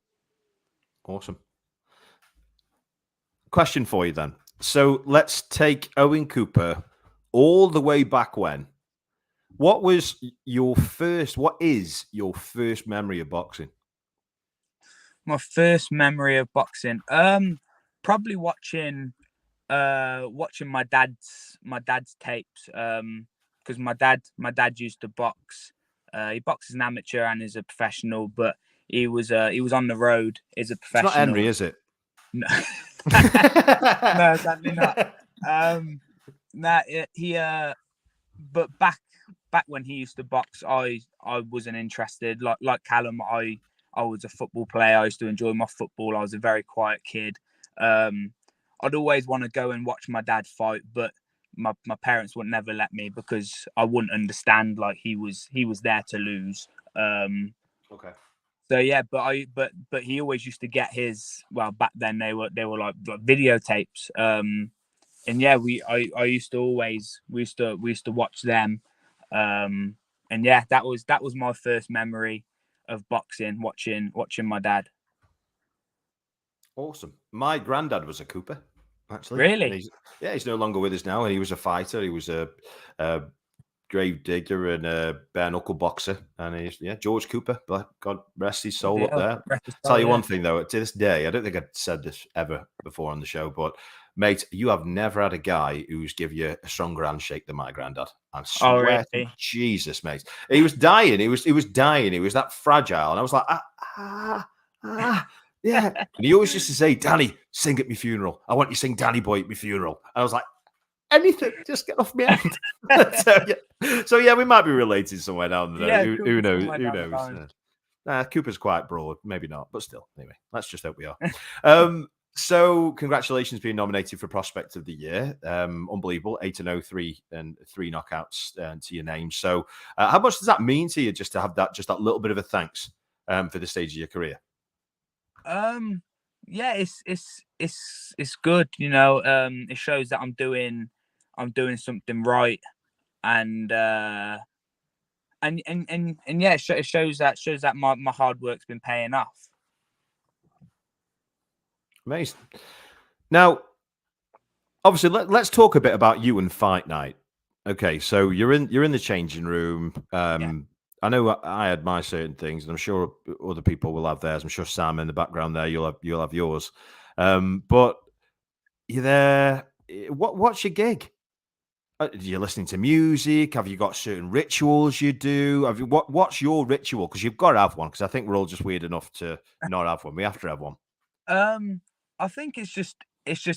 Awesome. Question for you then. So let's take Owen Cooper all the way back when. What is your first memory of boxing? My first memory of boxing, probably watching my dad's tapes, because my dad used to box. He boxes an amateur and is a professional, but he was on the road as a professional. It's not Henry, is it? No, no, sadly not. But back when he used to box, I wasn't interested. Like Callum, I was a football player. I used to enjoy my football. I was a very quiet kid. I'd always want to go and watch my dad fight, but my parents would never let me because I wouldn't understand. Like he was there to lose. Okay. So yeah, but he always used to get his. Well, back then they were like videotapes. And yeah, we used to watch them. And yeah, that was my first memory of boxing, watching my dad. Awesome. My granddad was a Cooper, actually. Really? He's no longer with us now. And he was a fighter. He was a grave digger and a bare knuckle boxer. And George Cooper. God rest his soul up there. Tell you one thing though, to this day, I don't think I've said this ever before on the show, but mate, you have never had a guy who's give you a stronger handshake than my granddad. I swear to Jesus, mate. He was dying. He was dying. He was that fragile. And I was like, yeah. And he always used to say, Danny, sing at my funeral. I want you to sing Danny Boy at my funeral. And I was like, anything, just get off my hand. so yeah, we might be related somewhere down there. Yeah, who knows? Who knows? Cooper's quite broad, maybe not, but still. Anyway, let's just hope we are. So congratulations being nominated for Prospect of the Year. Unbelievable, 8-0, 3 knockouts to your name. So how much does that mean to you just to have that little bit of a thanks for the stage of your career? Yeah, it's good, you know. It shows that I'm doing something right, and yeah, it shows that my hard work's been paying off. Amazing. Now, obviously, let's talk a bit about you and fight night. Okay, so you're in the changing room. I know I had my certain things, and I'm sure other people will have theirs. I'm sure Sam in the background there, you'll have yours. But you're there. What's your gig? Are you listening to music? Have you got certain rituals you do? What's your ritual? Because you've got to have one. Because I think we're all just weird enough to not have one. We have to have one. I think it's just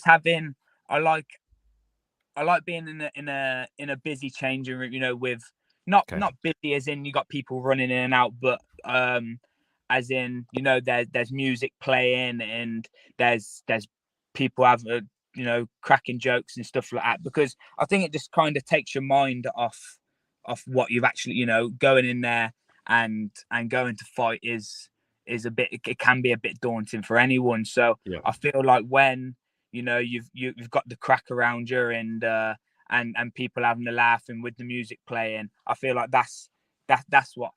having. I like being in a busy changing room. You know, with not busy as in you got people running in and out, but as in, you know, there's music playing and there's people have cracking jokes and stuff like that, because I think it just kind of takes your mind off what you've actually, you know, going in there and going to fight is a bit, it can be a bit daunting for anyone. So yeah. I feel like when, you know, you've got the crack around you and people having a laugh and with the music playing, I feel like that's what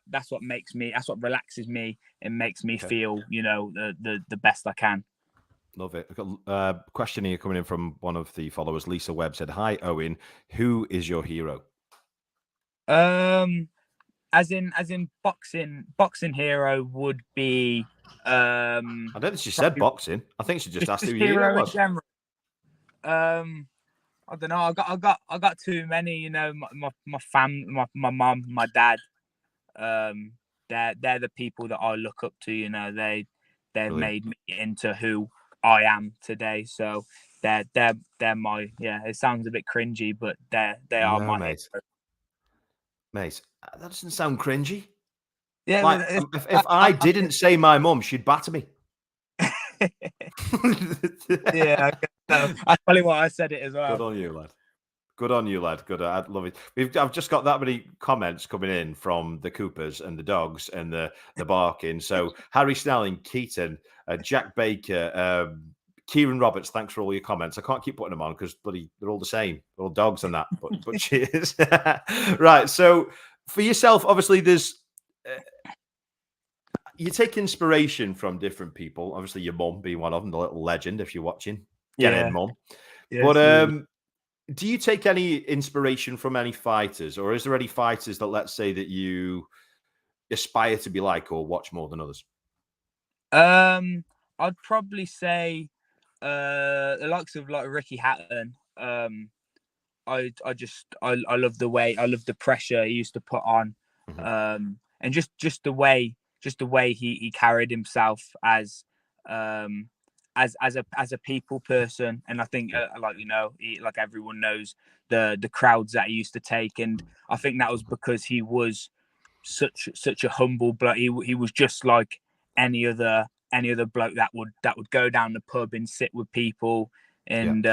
relaxes me and makes me feel, you know, the best I can. Love it. I've got a question here coming in from one of the followers. Lisa Webb said, "Hi Owen, who is your hero?" As in boxing hero would be. I don't think she said boxing. I think she just asked who your hero was. In general. I don't know. I got too many. You know, my family, my mom, my dad. They're the people that I look up to. You know, they've made me into who I am today. So they're my, it sounds a bit cringy, but they are my mate. Mate, that doesn't sound cringy. Yeah, Like, if I didn't say my mum, she'd batter me. Yeah, so I tell you what, I said it as well. Good on you, lad. Good on you, lad. Good. I love it. I've just got that many comments coming in from the Coopers and the dogs and the barking. So Harry Snelling, Keaton, Jack Baker, Kieran Roberts. Thanks for all your comments. I can't keep putting them on because bloody they're all the same. They're all dogs and that. But cheers. Right. So for yourself, obviously, there's. You take inspiration from different people. Obviously, your mum being one of them, the little legend. If you're watching, get in, mum. Yeah, But do you take any inspiration from any fighters, or is there any fighters that, let's say, that you aspire to be like or watch more than others? I'd probably say the likes of like Ricky Hatton. I love the way, I love the pressure he used to put on, and just the way he carried himself as a people person. And I think like like everyone knows the crowds that he used to take, and I think that was because he was such a humble bloke. He was just like any other bloke that would go down the pub and sit with people and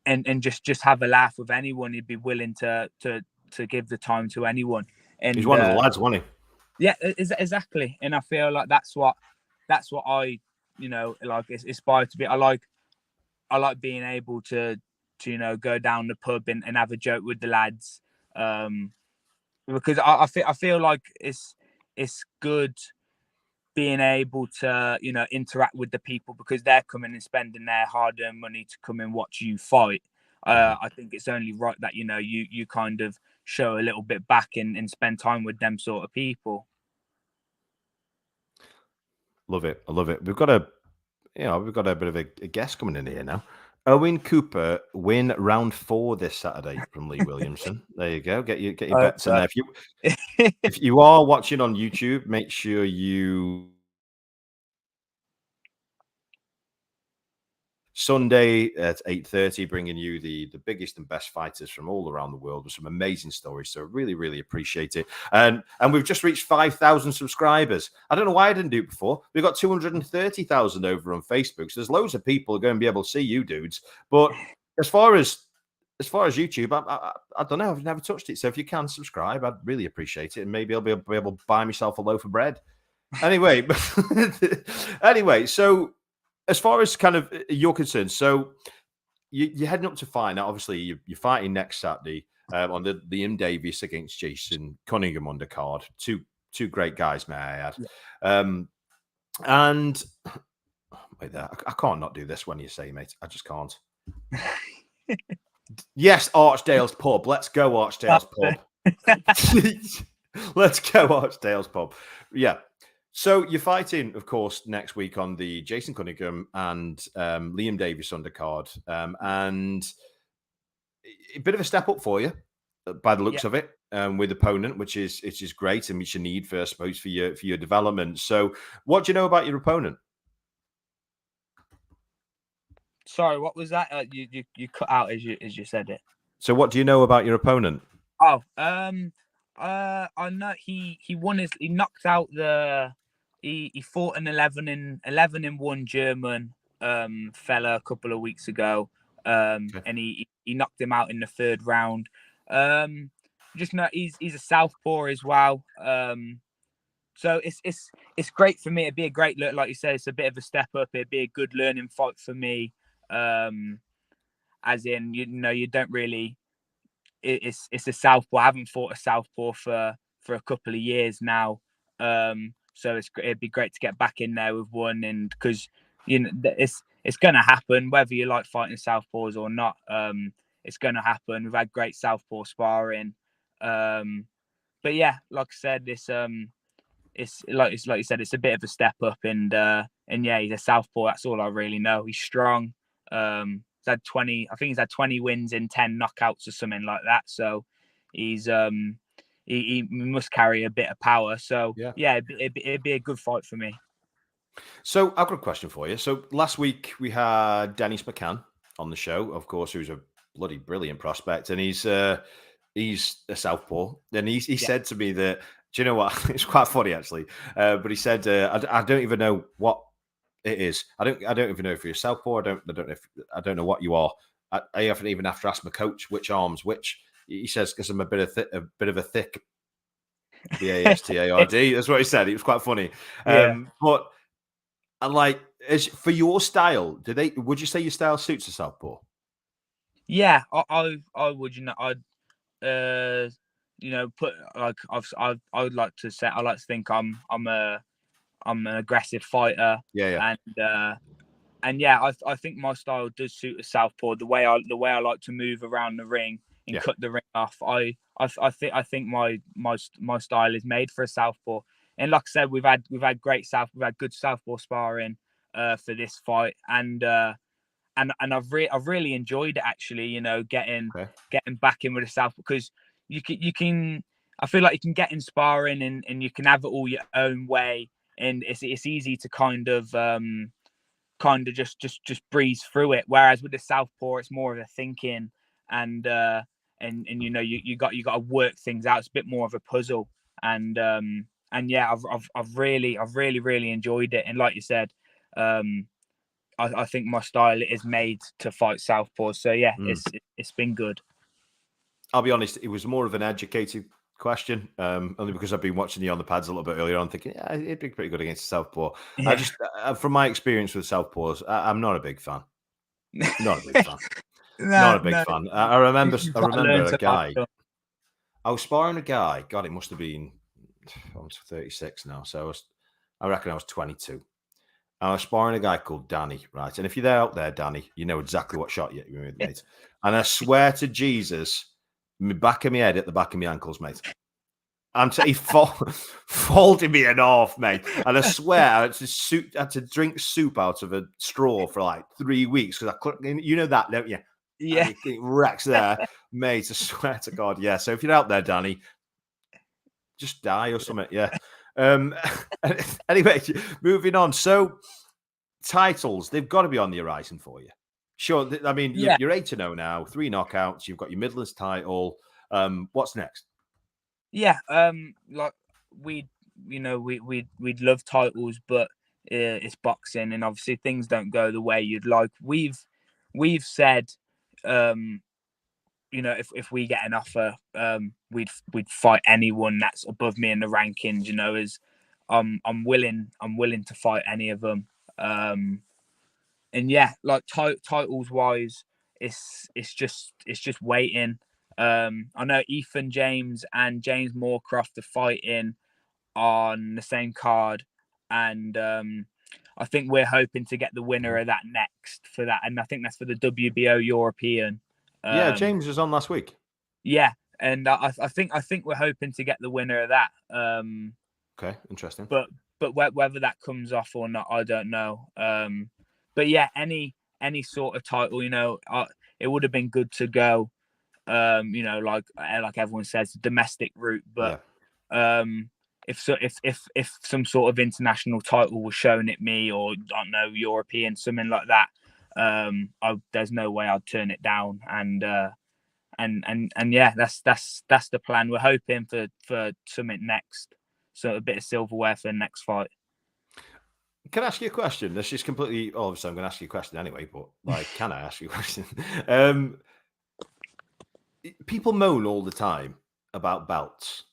and just have a laugh with anyone. He'd be willing to give the time to anyone. And he's one of the lads, wasn't he? Yeah, exactly. And I feel like that's what I like aspire to be. I like being able to go down the pub and have a joke with the lads, because I feel like it's good being able to interact with the people, because they're coming and spending their hard-earned money to come and watch you fight. I think it's only right that you kind of show a little bit back and spend time with them sort of people. Love it. I love it. We've got a bit of a guest coming in here now. Owen Cooper win round 4 this Saturday from Lee Williamson. There you go. Get your bets in there. If you are watching on YouTube, make sure you Sunday at 8:30, bringing you the biggest and best fighters from all around the world with some amazing stories. So really, really appreciate it. And we've just reached 5,000 subscribers. I don't know why I didn't do it before. We've got 230,000 over on Facebook. So there's loads of people who are going to be able to see you dudes. But as far as YouTube, I don't know. I've never touched it. So if you can subscribe, I'd really appreciate it. And maybe I'll be able to buy myself a loaf of bread. Anyway, so as far as kind of you're concerned, so you're heading up to fight now. Obviously, you're fighting next Saturday on the Liam Davies against Jason Cunningham undercard. Two great guys, may I add. Yeah. And wait there, I can't not do this when you say, mate. I just can't. Yes, Archdale's pub. Let's go, Archdale's pub. Let's go, Archdale's pub. Yeah. So you're fighting, of course, next week on the Jason Cunningham and Liam Davies undercard, and a bit of a step up for you by the looks of it, with opponent, which is great and which you need for, I suppose, for your development. So, what do you know about your opponent? Sorry, what was that? You cut out as you said it. So, what do you know about your opponent? Oh, I know he won he knocked out he fought an 11-1 German fella a couple of weeks ago, and he knocked him out in the 3rd round. Just know he's a southpaw as well. So it's great for me. It'd be a great look, like you said. It's a bit of a step up. It'd be a good learning fight for me. As in, you don't really. It's a southpaw. I haven't fought a southpaw for a couple of years now. So it'd be great to get back in there with one, and because it's going to happen whether you like fighting southpaws or not. It's going to happen. We've had great southpaw sparring, but yeah, like I said, it's like you said, it's a bit of a step up, and yeah, he's a southpaw. That's all I really know. He's strong. He's had 20. I think he's had 20 wins in 10 knockouts or something like that. So he's he must carry a bit of power. So yeah, it'd be a good fight for me. So I've got a question for you. So last week we had Dennis McCann on the show, of course, who's a bloody brilliant prospect, and he's he's a southpaw, and he said to me that, do you know what? It's quite funny actually, but he said, I don't even know what it is. I don't even know if you're a southpaw. I don't know if I don't know what you are. I haven't even have to ask my coach which arms which. He says because I'm a bit of a thick bastard. That's what he said. It was quite funny. But and like, for your style, would you say your style suits a southpaw? Yeah, I would. Put like I would like to say I like to think I'm an aggressive fighter. Yeah. And yeah, I think my style does suit a southpaw. The way I like to move around the ring and cut the ring off. I think my style is made for a southpaw. And like I said, we've had good southpaw sparring for this fight, and I've really enjoyed it actually. Getting back in with the southpaw, because you can I feel like you can get in sparring and you can have it all your own way, and it's easy to kind of just breeze through it. Whereas with the southpaw, it's more of a thinking and you got to work things out. It's a bit more of a puzzle, and yeah, I've really enjoyed it. And like you said, I think my style is made to fight southpaw. So yeah, it's been good. I'll be honest, it was more of an educated question, only because I've been watching you on the pads a little bit earlier on, thinking, yeah, it'd be pretty good against southpaw. I just, from my experience with southpaws, I'm not a big fan. Not a big fan. Not a big fan. I remember a guy. I was sparring a guy. God, it must have been, I was 36 now, so I reckon I was 22. I was sparring a guy called Danny, right? And if you're out there, Danny, you know exactly what shot you're with, mate. And I swear to Jesus, the back of my head at the back of my ankles, mate. He folded me in half, mate. And I swear I had to drink soup out of a straw for like 3 weeks because I couldn't. You know that, don't you? Yeah. It wrecks there, mate. I swear to God, yeah. So if you're out there, Danny, just die or something, yeah. Anyway, moving on. So titles, they've got to be on the horizon for you. Sure. I mean, you're 8-0 now, 3 knockouts. You've got your Midlands title. What's next? Yeah, like we'd love titles, but it's boxing, and obviously things don't go the way you'd like. We've said, if we get an offer, we'd fight anyone that's above me in the rankings. As I'm willing to fight any of them. And yeah, like titles wise, it's just waiting. I know Ethan James and James Moorcroft are fighting on the same card, and I think we're hoping to get the winner of that next for that, and I think that's for the WBO European. Yeah, James was on last week. Yeah, and I think we're hoping to get the winner of that. Okay, interesting. But whether that comes off or not, I don't know. But yeah, any sort of title, it would have been good to go. Like everyone says, domestic route. But if some sort of international title was shown at me, or I don't know, European, something like that, there's no way I'd turn it down. And yeah, that's the plan. We're hoping for something next, so a bit of silverware for the next fight. Can I ask you a question? This is completely. Obviously, I'm going to ask you a question anyway. But can I ask you a question? People moan all the time about belts.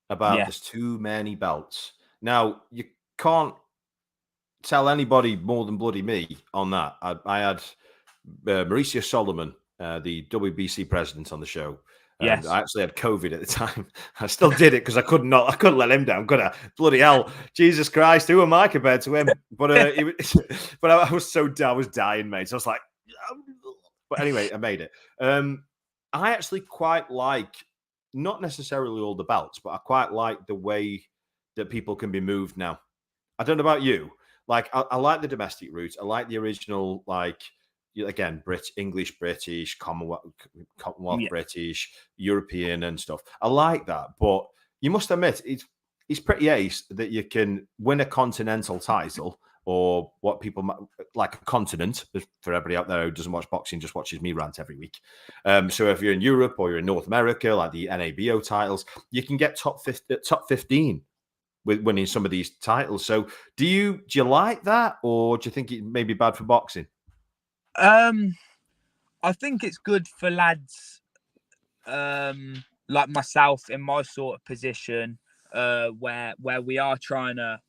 There's too many belts. Now you can't tell anybody more than bloody me on that. I had Mauricio Solomon, the WBC president, on the show. Yes. I actually had COVID at the time. I still did it because I couldn't let him down. Could I? Bloody hell, Jesus Christ, who am I compared to him? But I was dying, mate. So I was like, but anyway, I made it. I actually quite like, not necessarily all the belts, but I quite like the way that people can be moved now. I don't know about you. Like, I like the domestic route. I like the original, like, again, English, British, Commonwealth, British, European and stuff. I like that. But you must admit, it's pretty ace that you can win a continental title or what people like a continent, for everybody out there who doesn't watch boxing, just watches me rant every week. So if you're in Europe or you're in North America, like the NABO titles, you can get top 15 with winning some of these titles. So do you like that, or do you think it may be bad for boxing? I think it's good for lads like myself in my sort of position, where we're trying to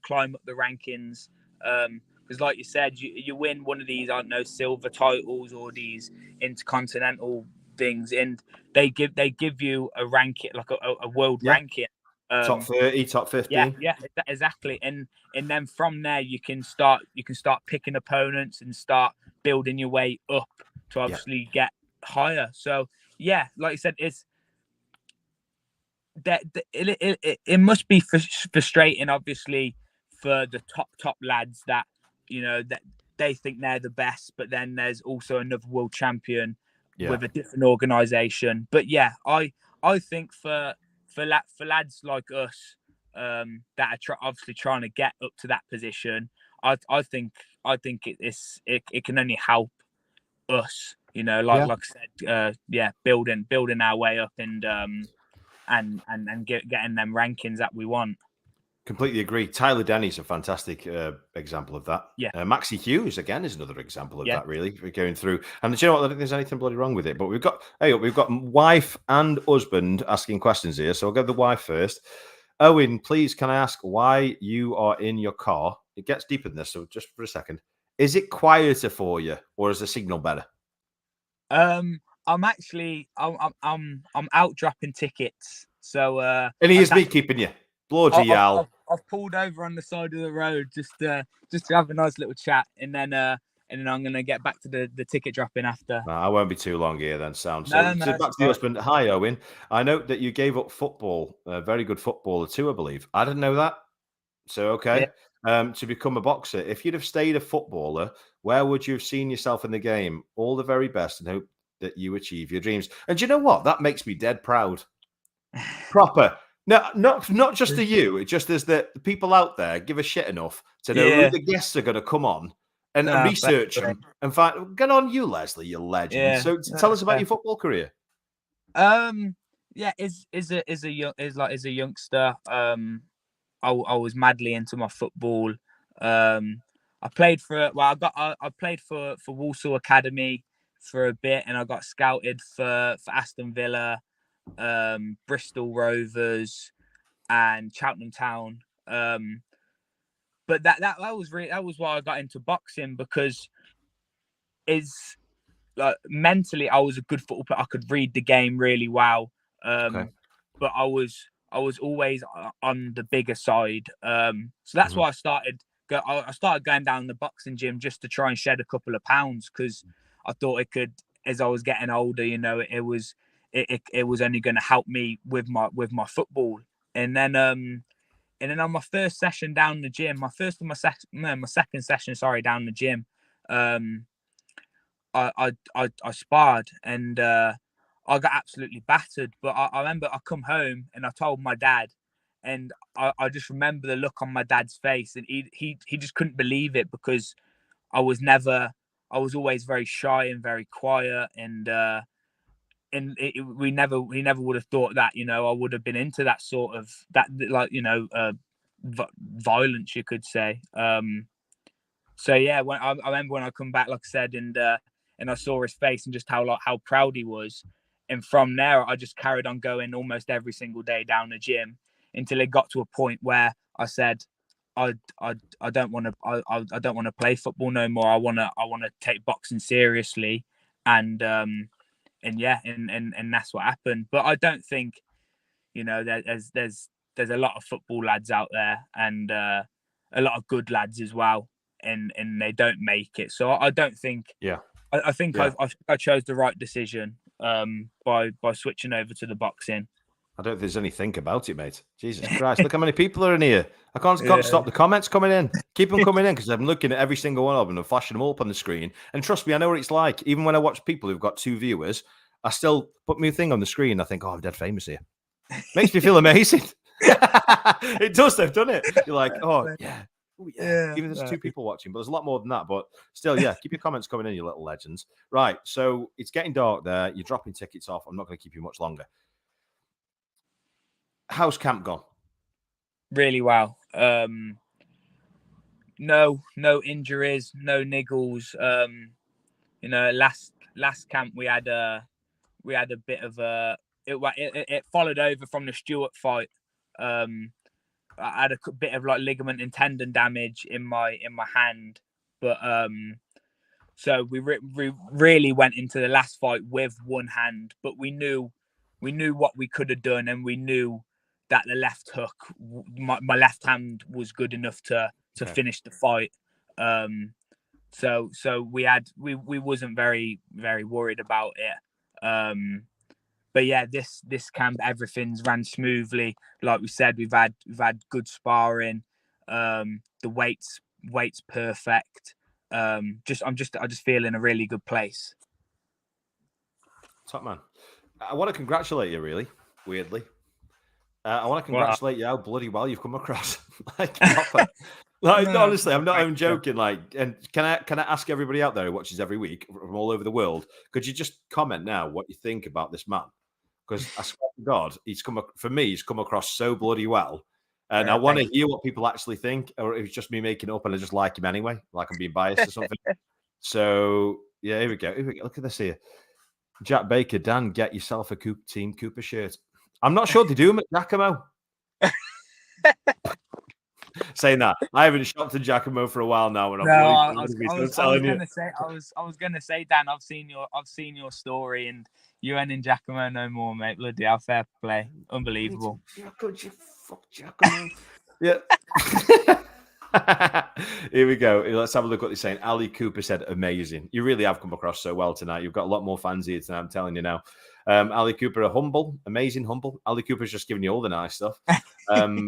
climb up the rankings. Because like you said, you win one of these, I don't know, silver titles or these intercontinental things, and they give you a ranking, like a world ranking. Top 30, top 15. Yeah, exactly. And then from there you can start picking opponents and start building your way up to obviously get higher. So yeah, like I said, it's that it must be frustrating, obviously, for the top lads that, you know, that they think they're the best, but then there's also another world champion with a different organization. But yeah, I think for lads like us that are obviously trying to get up to that position, I think it can only help us, you know, like I said, building our way up and getting them rankings that we want. Completely agree. Tyler Denny's a fantastic example of that. Yeah. Maxie Hughes again is another example of that. Really, we're going through, and do you know what? I don't think there's anything bloody wrong with it. But we've got wife and husband asking questions here. So I'll go to the wife first. Owen, please, can I ask why you are in your car? It gets deeper than this, so just for a second. Is it quieter for you, or is the signal better? I'm out dropping tickets. So and he is beekeeping you. Bloody hell. I've pulled over on the side of the road just to have a nice little chat, and then I'm gonna get back to the ticket dropping after. No, I won't be too long here then, Sound. So no, back to the husband. Hi, Owen. I note that you gave up football, a very good footballer too, I believe. I didn't know that. So okay. Yeah. To become a boxer. If you'd have stayed a footballer, where would you have seen yourself in the game? All the very best, and hope that you achieve your dreams. And do you know what? That makes me dead proud. Proper. No, not just to you. It just is that the people out there give a shit enough to know who the guests are going to come on and research them and find. Get on, you Leslie, you legend. Yeah, so tell us about your football career. Yeah, as a youngster, I was madly into my football. I played for Walsall Academy for a bit, and I got scouted for Aston Villa, Bristol Rovers, and Cheltenham Town. But that was why I got into boxing, because mentally I was a good football player. I could read the game really well. But I was always on the bigger side. So that's why I started going down the boxing gym, just to try and shed a couple of pounds, because I thought it could, as I was getting older, you know, it was only going to help me with my football. And then on my first session down the gym, my second session, down the gym, I sparred, and I got absolutely battered. But I remember I come home and I told my dad, and I just remember the look on my dad's face, and he just couldn't believe it, because I was always very shy and very quiet, and we never would have thought that, you know, I would have been into that sort of violence, you could say. So yeah, when I remember when I come back, like I said, and I saw his face and just how proud he was, and from there I just carried on going almost every single day down the gym, until it got to a point where I said, I don't want to play football no more. I want to take boxing seriously, and that's what happened. But I don't think, you know, there's a lot of football lads out there, and a lot of good lads as well, and they don't make it. So I don't think. Yeah. I think I chose the right decision by switching over to the boxing. I don't think there's anything about it, mate. Jesus Christ, look how many people are in here. I can't stop the comments coming in. Keep them coming in, because I'm looking at every single one of them and flashing them up on the screen. And trust me, I know what it's like. Even when I watch people who've got 2 viewers, I still put my thing on the screen. I think, oh, I'm dead famous here. Makes me feel amazing. It does, though, doesn't it? You're like, oh, yeah. Oh, yeah. Even if there's 2 people watching, but there's a lot more than that. But still, yeah, keep your comments coming in, you little legends. Right, so it's getting dark there. You're dropping tickets off. I'm not going to keep you much longer. How's camp gone? Really well. No injuries, no niggles. Last camp we had a bit of a it followed over from the Stewart fight. I had a bit of like ligament and tendon damage in my hand, but so we really went into the last fight with one hand, but we knew what we could have done, and we knew that the left hook, my left hand was good enough to finish the fight. So we wasn't very worried about it. But yeah, this camp everything's ran smoothly. Like we said, we've had good sparring. The weight's perfect. I'm just feeling a really good place. Top man. I want to congratulate you, really, weirdly. I want to congratulate you how bloody well you've come across. Like, proper. Like, honestly, I'm not even joking. Like, and can I ask everybody out there who watches every week from all over the world, could you just comment now what you think about this man? Because I swear to God, he's come across so bloody well. And I want to hear what people actually think, or if it's just me making it up and I just like him anyway, like I'm being biased or something. So, yeah, here we go. Look at this here. Jack Baker, Dan, get yourself a Team Cooper shirt. I'm not sure they do them at Giacomo. Saying that, I haven't shopped at Giacomo for a while now. And I was gonna say, Dan, I've seen your story, and you ain't in Giacomo no more, mate. Bloody hell, fair play, unbelievable. Fuck Giacomo. Yeah. Here we go. Let's have a look what they're saying. Ali Cooper said, amazing. You really have come across so well tonight. You've got a lot more fans here tonight, I'm telling you now. Ali Cooper, amazing, humble. Ali Cooper's just giving you all the nice stuff.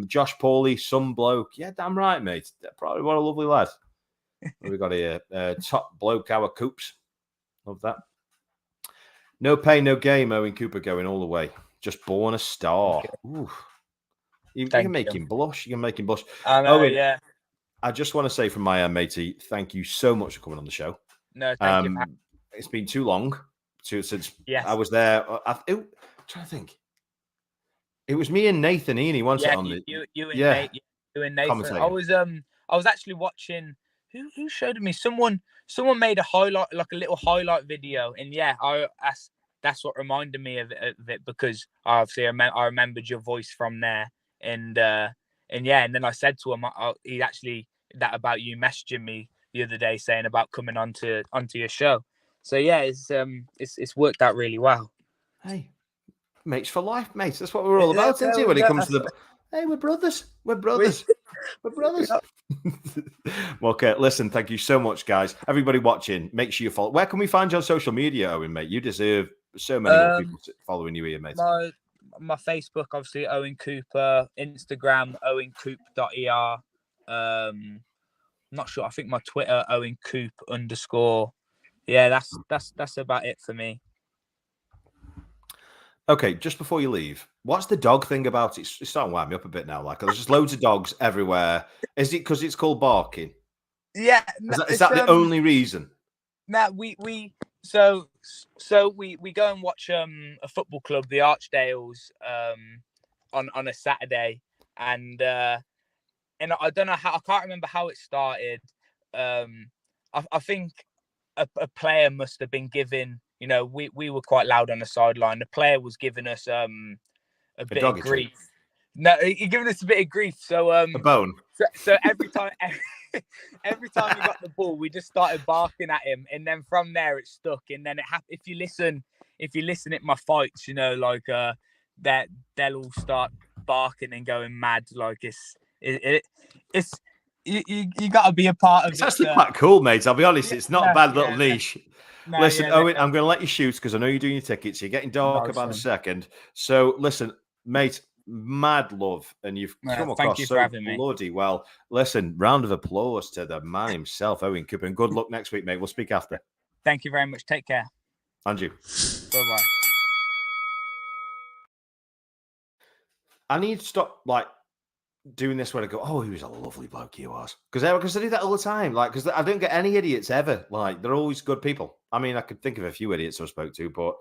Josh Pauly, some bloke. Yeah, damn right, mate. Probably what a lovely lad. What we got here? Top bloke, our Coops. Love that. No pain, no game. Owen Cooper going all the way. Just born a star. Ooh. You can make him blush. You can make him blush. I know, Owen, yeah. I just want to say from my end, matey, thank you so much for coming on the show. No, thank you. It's been too long since yes. I was there. I'm trying to think. It was me and Nathan Heaney once on the you and Nathan. Commentator. I was actually watching. Who showed me? Someone made a highlight, like a little highlight video, and yeah, that's what reminded me of it because obviously I remembered your voice from there, and yeah, and then I said to him, he actually that about you messaging me the other day saying about coming onto your show. So yeah, it's worked out really well. Hey, mates for life, mates. That's what we're all about, isn't it? When it comes to the hey, we're brothers. We're brothers. We're brothers. Okay, listen, thank you so much, guys. Everybody watching, make sure you follow. Where can we find you on social media, Owen, mate? You deserve so many more people following you here, mate. My Facebook, obviously, Owen Cooper. Instagram, owencoop.er. I'm not sure. I think my Twitter, owencoop_. Yeah, that's about it for me. Okay, just before you leave, what's the dog thing about it? It's starting to wind me up a bit now. Like, there's just loads of dogs everywhere. Is it because it's called barking? Yeah. Is that the only reason? No, we go and watch a football club, the Archdales, on a Saturday, and I don't know how, I can't remember how it started. I think a player must have been given. You know, we were quite loud on the sideline. The player was giving us a bit of grief. No, he giving us a bit of grief. So a bone. So every time we got the ball, we just started barking at him, and then from there it stuck. And then it happened. If you listen at my fights, you know, like that they'll all start barking and going mad. Like it's you got to be a part of it. It's actually quite cool, mate. I'll be honest. It's not a bad little niche. No, listen, Owen, I'm going to let you shoot because I know you're doing your tickets. You're getting dark about a second. So, listen, mate, mad love. And you've come across so bloody well. Listen, round of applause to the man himself, Owen Cooper. And good luck next week, mate. We'll speak after. Thank you very much. Take care. And you. Bye-bye. I need to stop, doing this where I go, oh, he was a lovely bloke, he was. Because I do that all the time. Like, because I don't get any idiots ever. Like, they're always good people. I mean, I could think of a few idiots I spoke to, but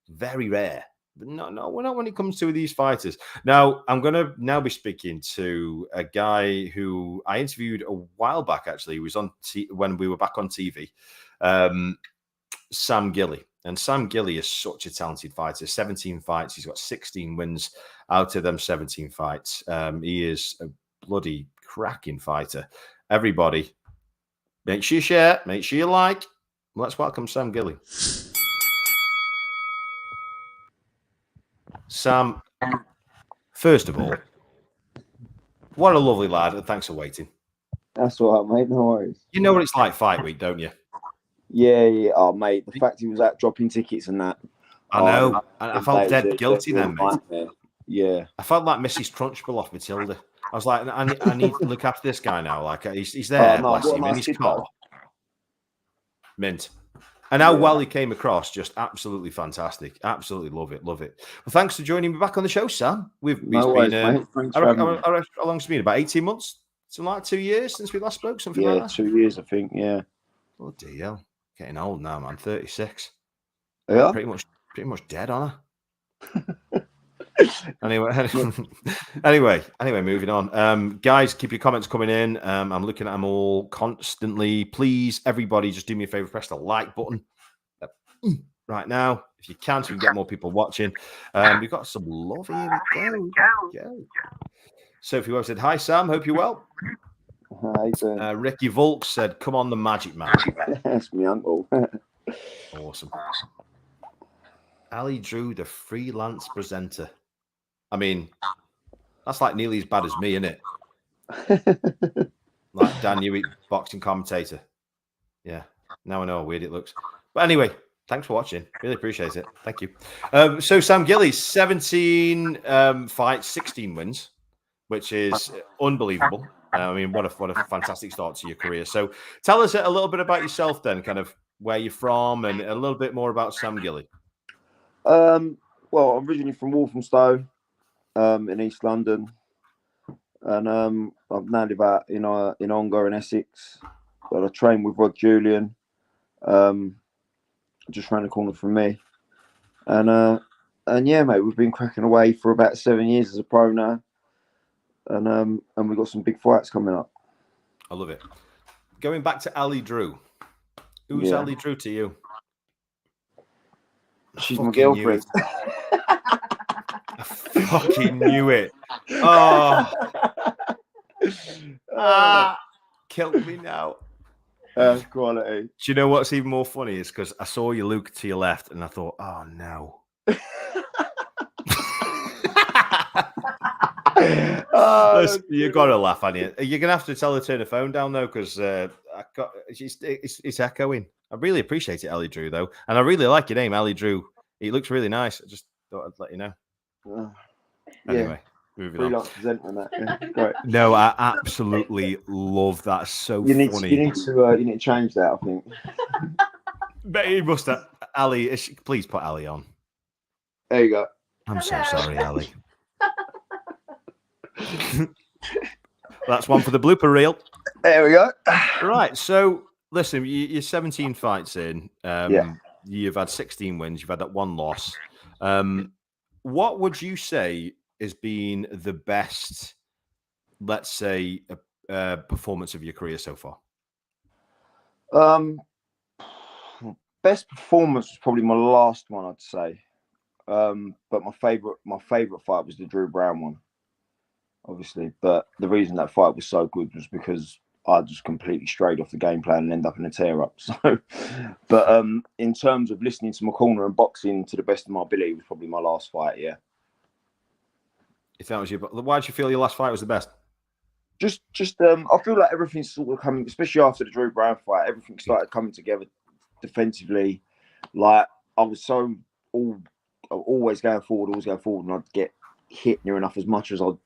very rare. But no, we're not when it comes to these fighters. Now, I'm going to now be speaking to a guy who I interviewed a while back, actually. He was on when we were back on TV, Sam Gilly. And Sam Gilly is such a talented fighter. 17 fights. He's got 16 wins out of them 17 fights. He is a bloody cracking fighter. Everybody, make sure you share, make sure you like. Let's welcome Sam Gilly. Sam, first of all, what a lovely lad, and thanks for waiting. That's all right, mate. No worries. You know what it's like fight week, don't you? Yeah. Oh, mate, the fact he was out dropping tickets and that. I know. I felt dead guilty then, mate. Yeah. I felt like Mrs. Trunchbull off Matilda. I was like, I need to look after this guy now. Like, he's there, bless him, in his car. Mint. And how well he came across, just absolutely fantastic. Absolutely love it. Well, thanks for joining me back on the show, Sam. How long's it been? About 18 months? Something like 2 years since we last spoke? Something like that? 2 years, I think, yeah. Bloody hell. Getting old now, man. 36. Yeah. Pretty much dead, aren't I? Anyway, moving on. Guys, keep your comments coming in. I'm looking at them all constantly. Please, everybody, just do me a favor, press the like button right now if you can, so we can get more people watching. We've got some love here. Go. Sophie Webb said, hi, Sam. Hope you're well. Hi, Ricky Volk said, come on, the Magic Man. That's my uncle. Awesome. Ali Drew, the freelance presenter. I mean, that's like nearly as bad as me, isn't it? Like Dan Hewitt, boxing commentator. Yeah, now I know how weird it looks. But anyway, thanks for watching. Really appreciate it. Thank you. So Sam Gilly, 17 fights, 16 wins, which is unbelievable. I mean, what a fantastic start to your career. So tell us a little bit about yourself then, kind of where you're from and a little bit more about Sam Gilly. Well, I'm originally from Walthamstow, in East London, and I've now live out in Ongar in Essex. But I train with Rod Julian, just round the corner from me, and yeah, mate, we've been cracking away for about 7 years as a pro now, and we've got some big fights coming up. I love it. Going back to Ali Drew, who's Ali Drew to you? She's my girlfriend. I fucking knew it. Oh. Killed me now. That's quality. Do you know what's even more funny is because I saw you look to your left and I thought, oh no. Listen, you got to laugh, aren't you? You're gonna have to tell her to turn the phone down though, because it's echoing. I really appreciate it, Ali Drew, though, and I really like your name, Ali Drew. It looks really nice. I just thought I'd let you know. Anyway, moving on. That. Yeah, great. No, I absolutely love that. So funny. You need to change that, I think. But you must have Ali. Please put Ali on. There you go. I'm so sorry, Ali. That's one for the blooper reel. There we go. Right. So listen, you're 17 fights in. You've had 16 wins. You've had that one loss. What would you say has been the best, let's say, performance of your career so far? Best performance was probably my last one, I'd say. But my favorite fight was the Drew Brown one, obviously. But the reason that fight was so good was because I just completely strayed off the game plan and ended up in a tear up. So, but in terms of listening to my corner and boxing to the best of my ability, was probably my last fight. Yeah. If that was you, why did you feel your last fight was the best? Just I feel like everything's sort of coming, especially after the Drew Brown fight. Everything started coming together defensively. Like I was always going forward, and I'd get hit near enough as much as I'd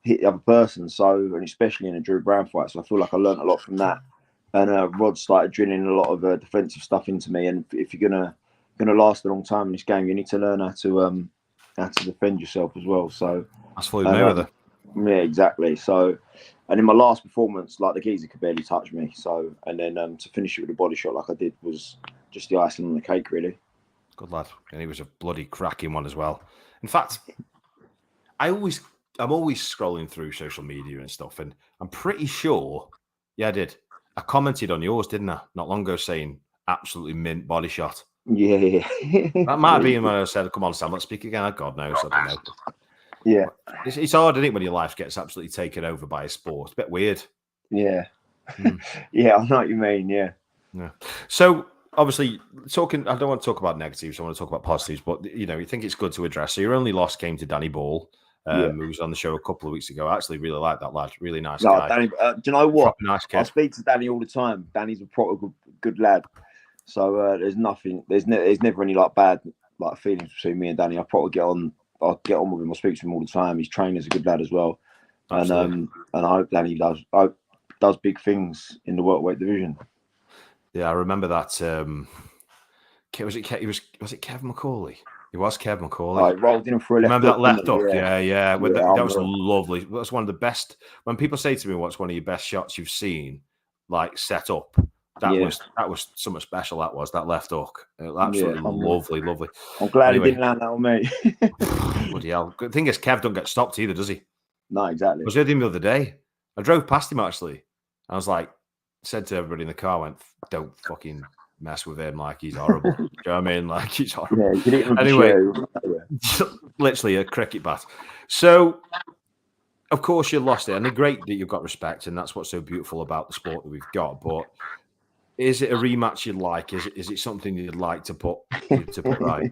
hit the other person. So, and especially in a Drew Brown fight. So I feel like I learned a lot from that. And Rod started drilling a lot of defensive stuff into me. And if you're gonna last a long time in this game, you need to learn how to defend yourself as well. So that's Floyd Mayweather. Yeah, exactly. So, and in my last performance, like the geezer could barely touch me. So, and then to finish it with a body shot like I did was just the icing on the cake, really. Good lad. And he was a bloody cracking one as well. In fact, I'm always scrolling through social media and stuff, and I'm pretty sure, yeah, I did. I commented on yours, didn't I? Not long ago, saying absolutely mint body shot. Yeah. That might have been when I said, "Come on, Sam, let's speak again." God knows, I don't know. Yeah. It's hard, isn't it, when your life gets absolutely taken over by a sport? It's a bit weird. Yeah. Yeah, I know what you mean. Yeah. So obviously, I don't want to talk about negatives. I want to talk about positives. But you think it's good to address. So your only loss came to Danny Ball, who was on the show a couple of weeks ago. I actually really like that lad. Really nice guy. Danny, do you know what? Nice kid. I speak to Danny all the time. Danny's a proper good lad. So there's nothing. There's never any bad feelings between me and Danny. I probably get on with him. I speak to him all the time. His trainer's a good lad as well. Absolutely. And I hope Danny does big things in the welterweight division. Yeah, I remember that. Was it Kev McCauley? It was Kev McCauley. I rolled in for a left. Remember that left hook? Yeah. That was lovely. lovely. That's one of the best. When people say to me, "What's one of your best shots you've seen?" Set up. That was something special. That left hook. Absolutely lovely. I'm glad he didn't land that on me. Bloody hell. Good thing is, Kev don't get stopped either, does he? No, exactly. I was with him the other day. I drove past him actually. I was like, said to everybody in the car, went, "Don't fucking mess with him. Like he's horrible." Do you know what I mean? Like he's horrible. Yeah, anyway, literally a cricket bat. So, of course, you lost it, and it's great that you've got respect, and that's what's so beautiful about the sport that we've got. But is it a rematch you'd like? Is it something you'd like to put right?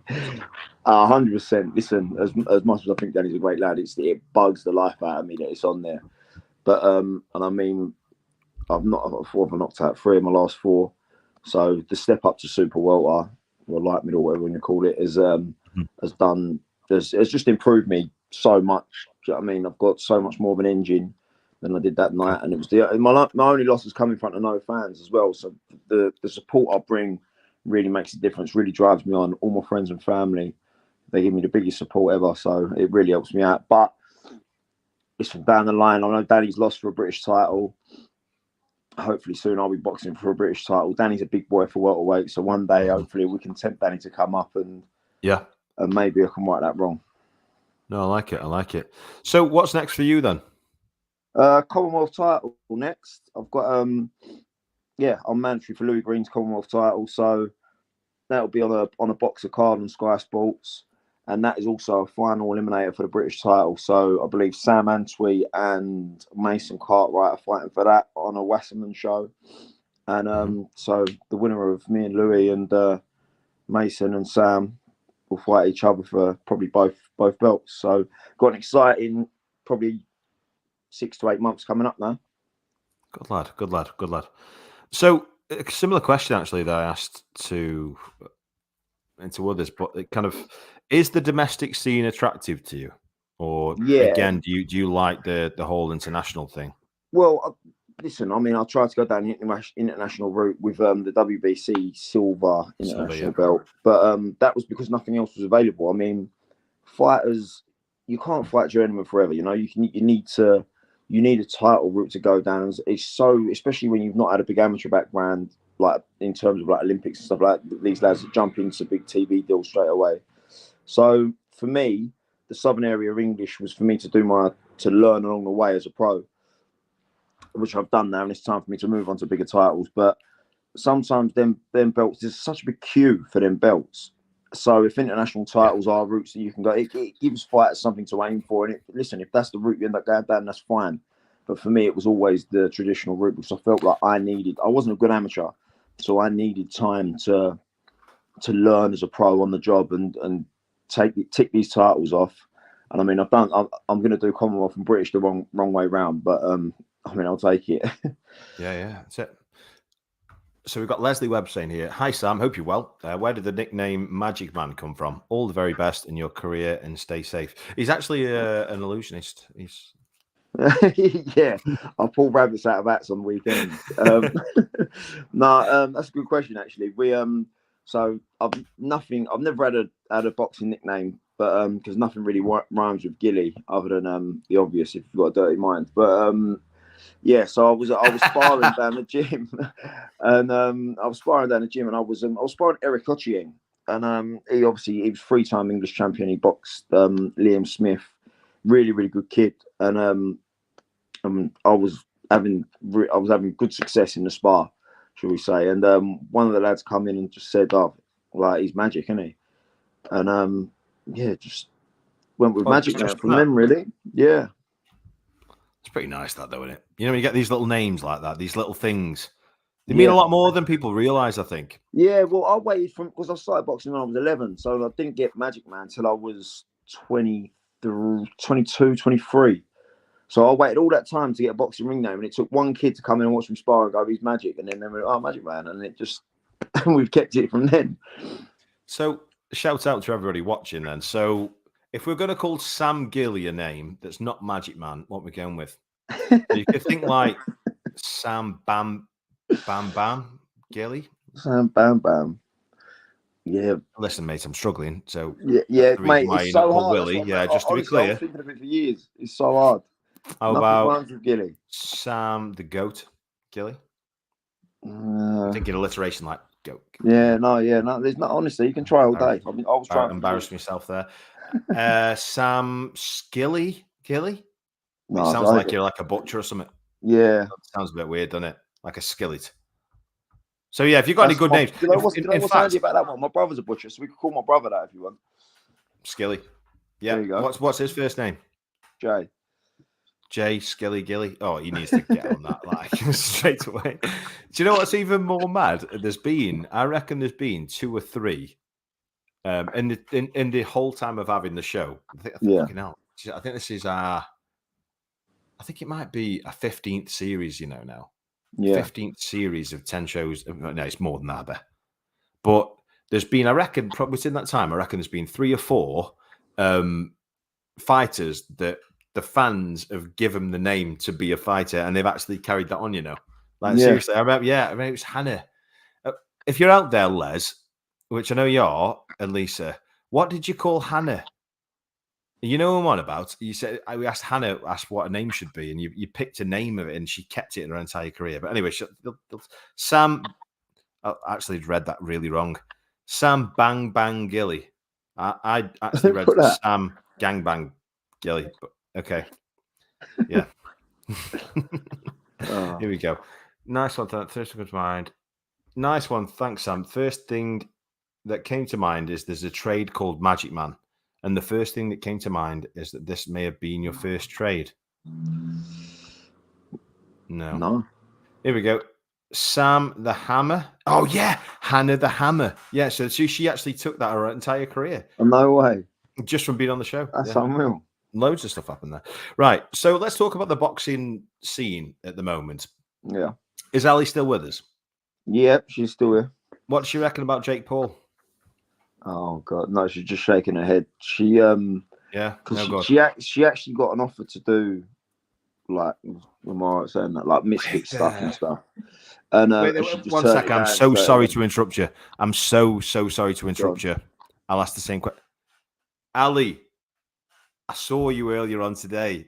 100%. Listen, as much as I think Danny's a great lad, it bugs the life out of me that it's on there. But and I mean, I've knocked out 3 of my last 4. So the step up to super welter or light middle, whatever you call it, has just improved me so much. Do you know what I mean? I've got so much more of an engine than I did that night, and it was my only loss has come in front of no fans as well. So the support I bring really makes a difference. Really drives me on. All my friends and family, they give me the biggest support ever. So it really helps me out. But listen, down the line, I know Danny's lost for a British title. Hopefully soon I'll be boxing for a British title. Danny's a big boy for welterweight, so one day hopefully we can tempt Danny to come up and maybe I can right that wrong. No, I like it. So what's next for you then? Commonwealth title next. I've got I'm mandatory for Louis Green's Commonwealth title, so that'll be on a boxer card on Sky Sports, and that is also a final eliminator for the British title. So I believe Sam Antwi and Mason Cartwright are fighting for that on a Wasserman show. And so the winner of me and Louis and Mason and Sam will fight each other for probably both belts. So got an exciting probably 6 to 8 months coming up now. Good lad. So a similar question actually that I asked to others, but it kind of, is the domestic scene attractive to you, or again, do you like the whole international thing? Well, listen, I mean, I tried to go down the international route with the WBC silver international belt, but that was because nothing else was available. I mean, fighters, you can't fight journeyman forever. You know, you need a title route to go down. It's so, especially when you've not had a big amateur background, like in terms of like Olympics and stuff like that, these lads that jump into big TV deals straight away. So for me, the Southern area of English was for me to learn along the way as a pro, which I've done now, and it's time for me to move on to bigger titles. But sometimes them belts, there's such a big queue for them belts. So if international titles are routes that you can go, it gives fighters something to aim for. And listen, if that's the route you end up going down, that's fine. But for me, it was always the traditional route because I felt like I wasn't a good amateur, so I needed time to learn as a pro on the job and tick these titles off. And I mean, I'm going to do Commonwealth and British the wrong way round, but I mean, I'll take it. Yeah, that's it. So we've got Leslie Webb saying here, "Hi Sam, hope you're well. Where did the nickname Magic Man come from? All the very best in your career and stay safe." He's actually an illusionist. He's yeah, I pull rabbits out of hats on weekends. That's a good question actually. So I've never had a boxing nickname but because nothing really rhymes with Gilly other than the obvious if you've got a dirty mind. But yeah, so I was sparring down the gym, and I was sparring down the gym, and I was sparring Eric Ochieng, and he was 3-time English champion. He boxed Liam Smith, really good kid, and I was having good success in the spar, shall we say? And one of the lads come in and just said, "Oh, like he's magic, isn't he?" And yeah, just went with magic just from them, really. Yeah. It's pretty nice, that, though, isn't it? You know, when you get these little names like that, these little things, they mean a lot more than people realise, I think. Yeah, well, I waited because I started boxing when I was 11, so I didn't get Magic Man until I was 22, 23. So I waited all that time to get a boxing ring name, and it took one kid to come in and watch me spar and go, "He's Magic," and then they went, "Oh, Magic Man," and it just we've kept it from then. So, shout out to everybody watching then. So, if we're going to call Sam Gilly a name that's not Magic Man, what are we going with? You could think like Sam Bam Gilly. Sam Bam Bam. Yeah. Listen, mate, I'm struggling. So yeah, mate, it's so hard. Willie. Yeah, just to be clear. I was thinking of it for years. It's so hard. How Nothing about rhymes with Gilly? Sam the Goat Gilly? I'm thinking alliteration like goat. Yeah, no. There's not. Honestly, you can try all day. I mean, I was trying. Embarrassed myself there. Sam Gilly. No, it sounds like you're like a butcher or something. Yeah, that sounds a bit weird, doesn't it? Like a skillet. So yeah, if you've got any good names, you know what's handy about that one? My brother's a butcher, so we could call my brother that if you want. Skilly. Yeah. There you go. What's his first name? Jay Skilly Gilly. Oh, he needs to get on that like straight away. Do you know what's even more mad? I reckon there's been 2 or 3 in the whole time of having the show. I think this is I think it might be a 15th series, now. Yeah. 15th series of 10 shows. No, it's more than that, but there's been, I reckon, probably within that time, there's been 3 or 4 fighters that the fans have given the name to be a fighter, and they've actually carried that on, seriously. I remember it was Hannah. If you're out there, Les, which I know you are, and Lisa, what did you call Hannah? You know what I'm on about? You said we asked Hannah what a name should be, and you picked a name of it, and she kept it in her entire career. But anyway, Sam. I actually read that really wrong. Sam Bang Bang Gilly. I actually read Sam Gang Bang Gilly. But okay, yeah. Here we go. Nice one. First comes to mind. Nice one. Thanks, Sam. First thing that came to mind is there's a trade called Magic Man. And the first thing that came to mind is that this may have been your first trade. No. Here we go. Sam the Hammer. Oh, yeah. Hannah the Hammer. Yeah, so she actually took that her entire career. No way. Just from being on the show. That's unreal. Loads of stuff happened there. Right. So let's talk about the boxing scene at the moment. Yeah. Is Ali still with us? Yep, she's still here. What does she reckon about Jake Paul? Oh God, no! She's just shaking her head. She she actually got an offer to do like, am I right saying that, like misfit stuff and stuff. And one second, I'm so sorry to interrupt you. I'm so sorry to interrupt you. I'll ask the same question. Ali, I saw you earlier on today.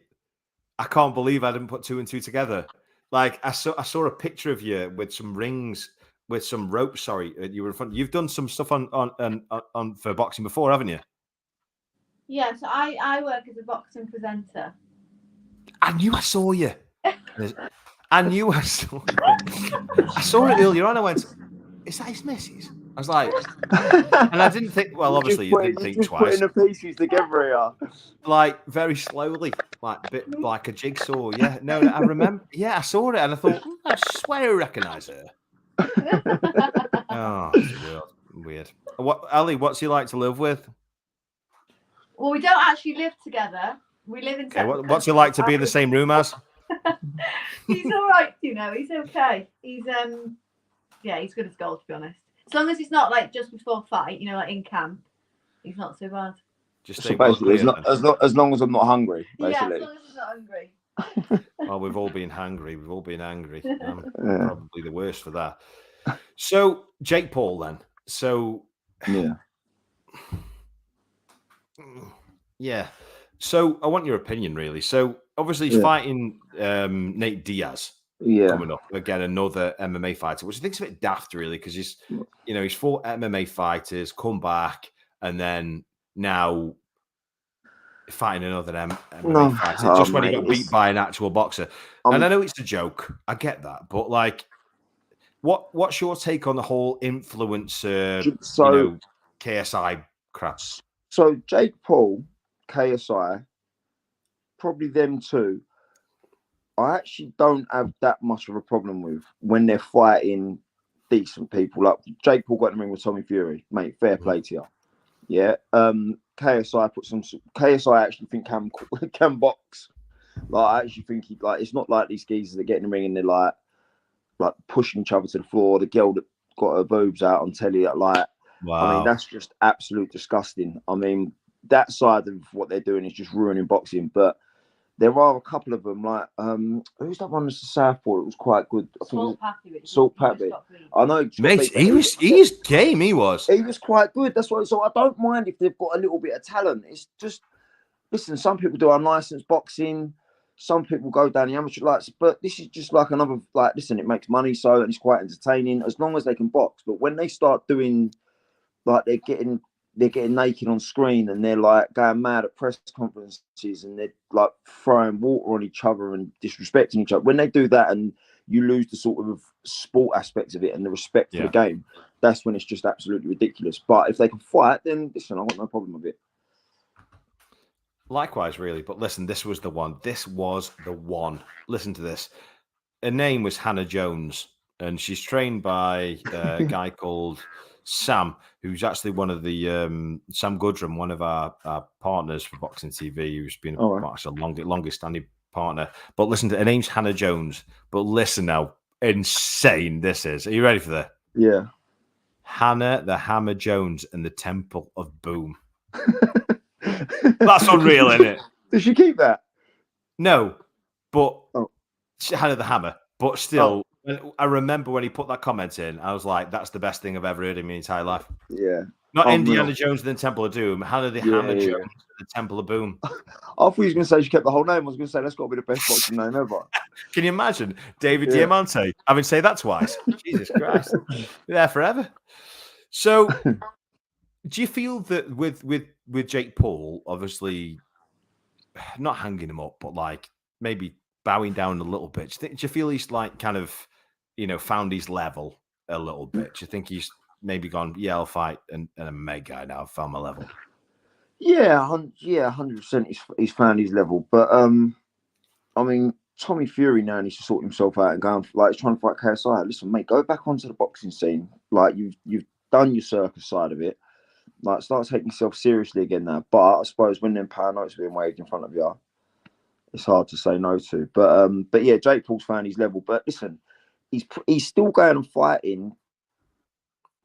I can't believe I didn't put 2 and 2 together. Like I saw a picture of you with some rings. With some rope, you were in front. You've done some stuff on for boxing before, haven't you? Yeah, so I work as a boxing presenter. I knew I saw you. I knew I saw you. I saw it earlier on. I went, "Is that his missus?" I was like, and I didn't think. Well, obviously you didn't think twice. Putting the pieces together here, like very slowly, like a bit like a jigsaw. Yeah, no, I remember. Yeah, I saw it, and I thought, I swear I recognise her. Oh, weird. Ali, what's he like to live with? Well, we don't actually live together. We live in separate what's he like to be in the same room as? He's all right, he's okay. He's he's good as gold, to be honest. As long as it's not like just before fight, like in camp, he's not so bad. Just so basically, as long as I'm not hungry, basically. Yeah, as long as he's not hungry. Well, we've all been hungry. We've all been angry. Probably the worst for that. So, Jake Paul, then. So, yeah. Yeah. So I want your opinion, really. So obviously he's fighting Nate Diaz coming up again, another MMA fighter, which I think is a bit daft, really, because he's fought MMA fighters, come back, and then now fighting another MMA fighter just when he got beat by an actual boxer. And I know it's a joke, I get that, but like, what's your take on the whole influencer, KSI crap? So Jake Paul, KSI, probably them two, I actually don't have that much of a problem with when they're fighting decent people. Like Jake Paul got in the ring with Tommy Fury, mate. Fair play to you. Yeah. KSI actually think can box. Like I actually think it's not like these geezers that get in the ring and they're like pushing each other to the floor. The girl that got her boobs out on telly, wow. I mean, that's just absolute disgusting. I mean, that side of what they're doing is just ruining boxing. But there are a couple of them, like who's that one? That's the Southpaw. It was quite good. I think Salt Pappy. I know, mate. He's game. He was quite good. That's why. So I don't mind if they've got a little bit of talent. It's just listen. Some people do unlicensed boxing. Some people go down the amateur lights, but this is just like another listen. It makes money, and it's quite entertaining as long as they can box. But when they start doing they're getting naked on screen and they're like going mad at press conferences and they're like throwing water on each other and disrespecting each other. When they do that and you lose the sort of sport aspects of it and the respect for the game, that's when it's just absolutely ridiculous. But if they can fight, then listen, I've got no problem with it. Likewise, really. But listen, this was the one. Listen to this. Her name was Hannah Jones, and she's trained by a guy called Sam, who's actually one of the Sam Goodrum, one of our partners for Boxing TV, who's been a longest standing partner. But listen to her name's Hannah Jones. But listen now, insane this is. Are you ready for that? Yeah. Hannah the Hammer Jones and the Temple of Boom. That's unreal, isn't it? Did she keep that? No, but she had the hammer. But still, I remember when he put that comment in, I was like, that's the best thing I've ever heard in my entire life. Yeah. Not Indiana Jones and the Temple of Doom. Hannah the Hammer Jones and the Temple of Boom. I thought you were going to say she kept the whole name. I was going to say that's got to be the best boxing name ever. Can you imagine David Diamante having to say that twice? Jesus Christ. You're there forever. So, do you feel that with Jake Paul, obviously not hanging him up, but like maybe bowing down a little bit, do you feel he's like kind of, found his level a little bit? Do you think he's maybe gone, I'll fight an MMA guy now, I've found my level? Yeah, 100%. He's found his level, but I mean, Tommy Fury now needs to sort himself out and go on, he's trying to fight KSI. Listen, mate, go back onto the boxing scene. Like you've done your circus side of it. Like, start taking yourself seriously again now. But I suppose when them power notes are being waved in front of you, it's hard to say no to. But yeah, Jake Paul's found his level. But listen, he's still going and fighting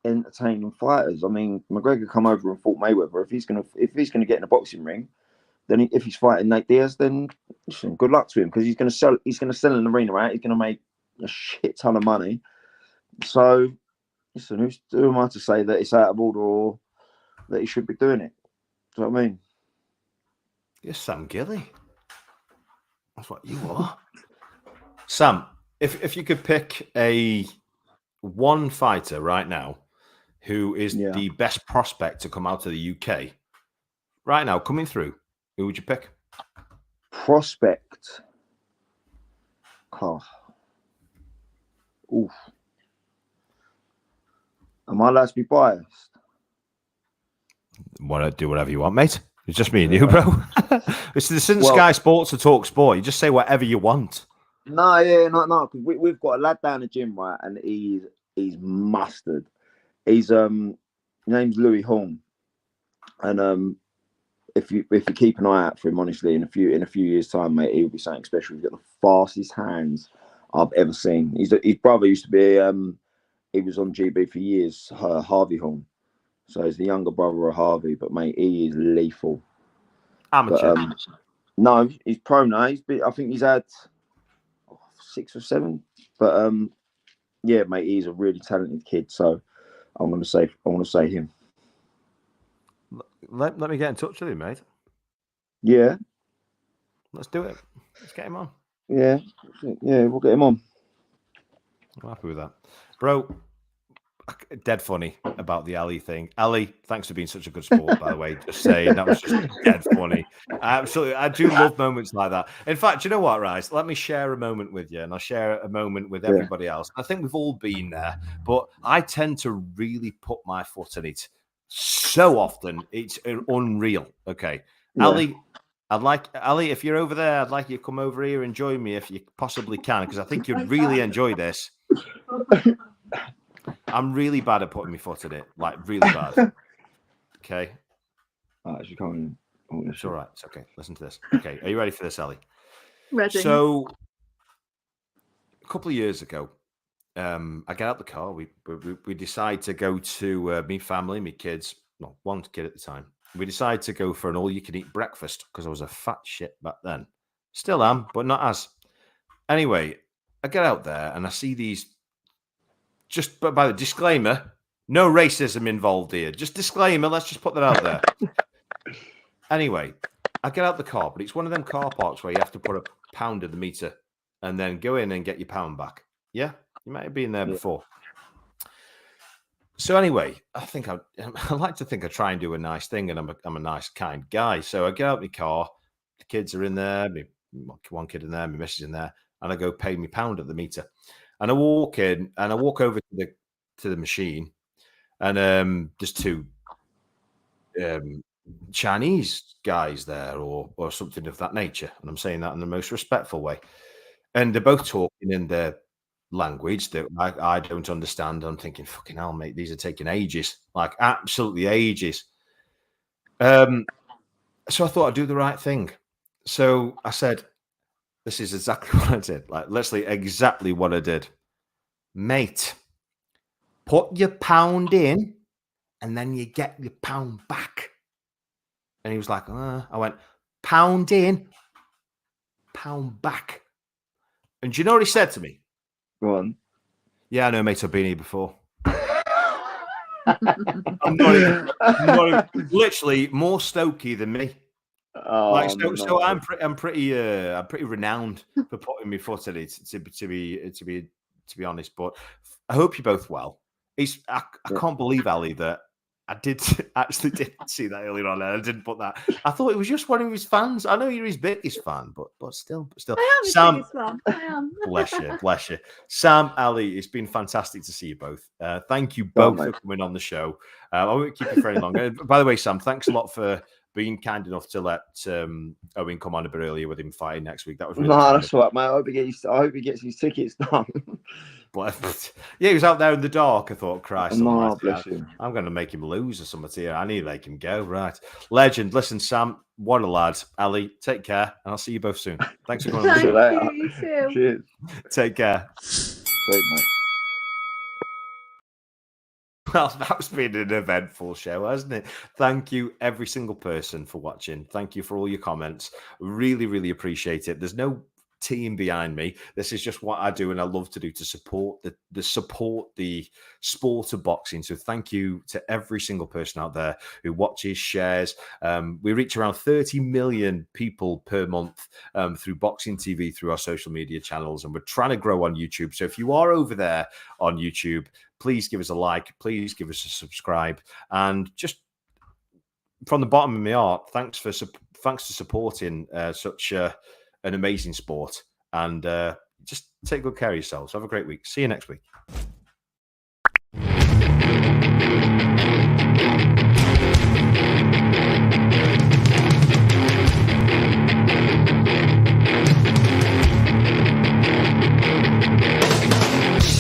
entertaining fighters. I mean, McGregor come over and fought Mayweather. If he's gonna get in a boxing ring, then if he's fighting Nate Diaz, then listen, good luck to him, because he's gonna sell an arena, right? He's gonna make a shit ton of money. So listen, who am I to say that it's out of order or that he should be doing it? Do you know what I mean? You're Sam Gilly. That's what you are. Sam, if you could pick one fighter right now who is the best prospect to come out of the UK right now coming through, who would you pick? Prospect. Oh. Oof. Am I allowed to be biased? Want to do whatever you want, mate. It's just me and you, bro. It's since Sky Sports to Talk Sport. You just say whatever you want. No. Because we've got a lad down the gym, right, and he's mustard. His name's Louis Horn, and if you keep an eye out for him, honestly, in a few years' time, mate, he'll be something special. He's got the fastest hands I've ever seen. His brother used to be he was on GB for years, Harvey Horn. So he's the younger brother of Harvey, but mate, he is lethal. Amateur. But, no, he's pro now. I think he's had 6 or 7. But yeah, mate, he's a really talented kid. So I want to say him. let me get in touch with him, mate. Yeah. Let's do it. Let's get him on. Yeah. We'll get him on. I'm happy with that, bro. Dead funny about the Ali thing. Ali, thanks for being such a good sport, by the way. Just saying, that was just dead funny. Absolutely. I do love moments like that. In fact, you know what, Rice? Let me share a moment with you, and I'll share a moment with everybody else. I think we've all been there, but I tend to really put my foot in it so often. It's unreal. Okay. Yeah. Ali, if you're over there, I'd like you to come over here and join me if you possibly can, because I think you'd really enjoy this. I'm really bad at putting my foot in it, like really bad. Okay. Actually, coming. It's all right. It's okay. Listen to this. Okay. Are you ready for this, Ali? Ready. So, a couple of years ago, I get out the car. We decide to go to me family, me kids. Well, one kid at the time. We decide to go for an all-you-can-eat breakfast because I was a fat shit back then. Still am, but not as. Anyway, I get out there and I see these. Just by the disclaimer, no racism involved here. Just disclaimer. Let's just put that out there. Anyway, I get out the car, but it's one of them car parks where you have to put a pound in the meter and then go in and get your pound back. Yeah, you might have been there before. So anyway, I like to think I try and do a nice thing, and I'm a nice, kind guy. So I get out my car. The kids are in there. One kid in there. My missus in there, and I go pay me pound at the meter. And I walk in and I walk over to the machine, and there's two Chinese guys there or something of that nature. And I'm saying that in the most respectful way. And they're both talking in their language that I don't understand. I'm thinking, fucking hell, mate, these are taking ages, like absolutely ages. So I thought I'd do the right thing. So I said, this is exactly what I did. Like, literally exactly what I did. Mate, put your pound in and then you get your pound back. And he was like, I went, pound in, pound back. And do you know what he said to me? Go on. Yeah, I know, mate, I've been here before. I'm not even, literally more Stokey than me. Oh, like so I'm pretty renowned for putting my foot in it, to be honest. But I hope you're both well. I can't believe, Ali, that I didn't see that earlier on, and I didn't put that. I thought it was just one of his fans. I know you're his biggest fan, but still. I am Sam, his biggest fan. I am. bless you. Sam, Ali, it's been fantastic to see you both. Thank you both for coming on the show. I won't keep you for any longer. By the way, Sam, thanks a lot for being kind enough to let Owen come on a bit earlier with him fighting next week. That was really that's right, mate. I hope he gets his tickets done. Yeah, he was out there in the dark. I thought, Christ, bless him. I'm going to make him lose or something here. I need to make him go. Right. Legend. Listen, Sam, what a lad. Ali, take care, and I'll see you both soon. Thanks for coming on. You too. Cheers. Take care. Great, mate. Well, that's been an eventful show, hasn't it? Thank you, every single person, for watching. Thank you for all your comments. Really, really appreciate it. There's no team behind me. This is just what I do, and I love to do to support the sport of boxing. So thank you to every single person out there who watches, shares. We reach around 30 million people per month through Boxing TV, through our social media channels, and we're trying to grow on YouTube. So if you are over there on YouTube, please give us a like, please give us a subscribe, and just from the bottom of my heart, thanks for supporting such an amazing sport, and just take good care of yourselves. Have a great week. See you next week.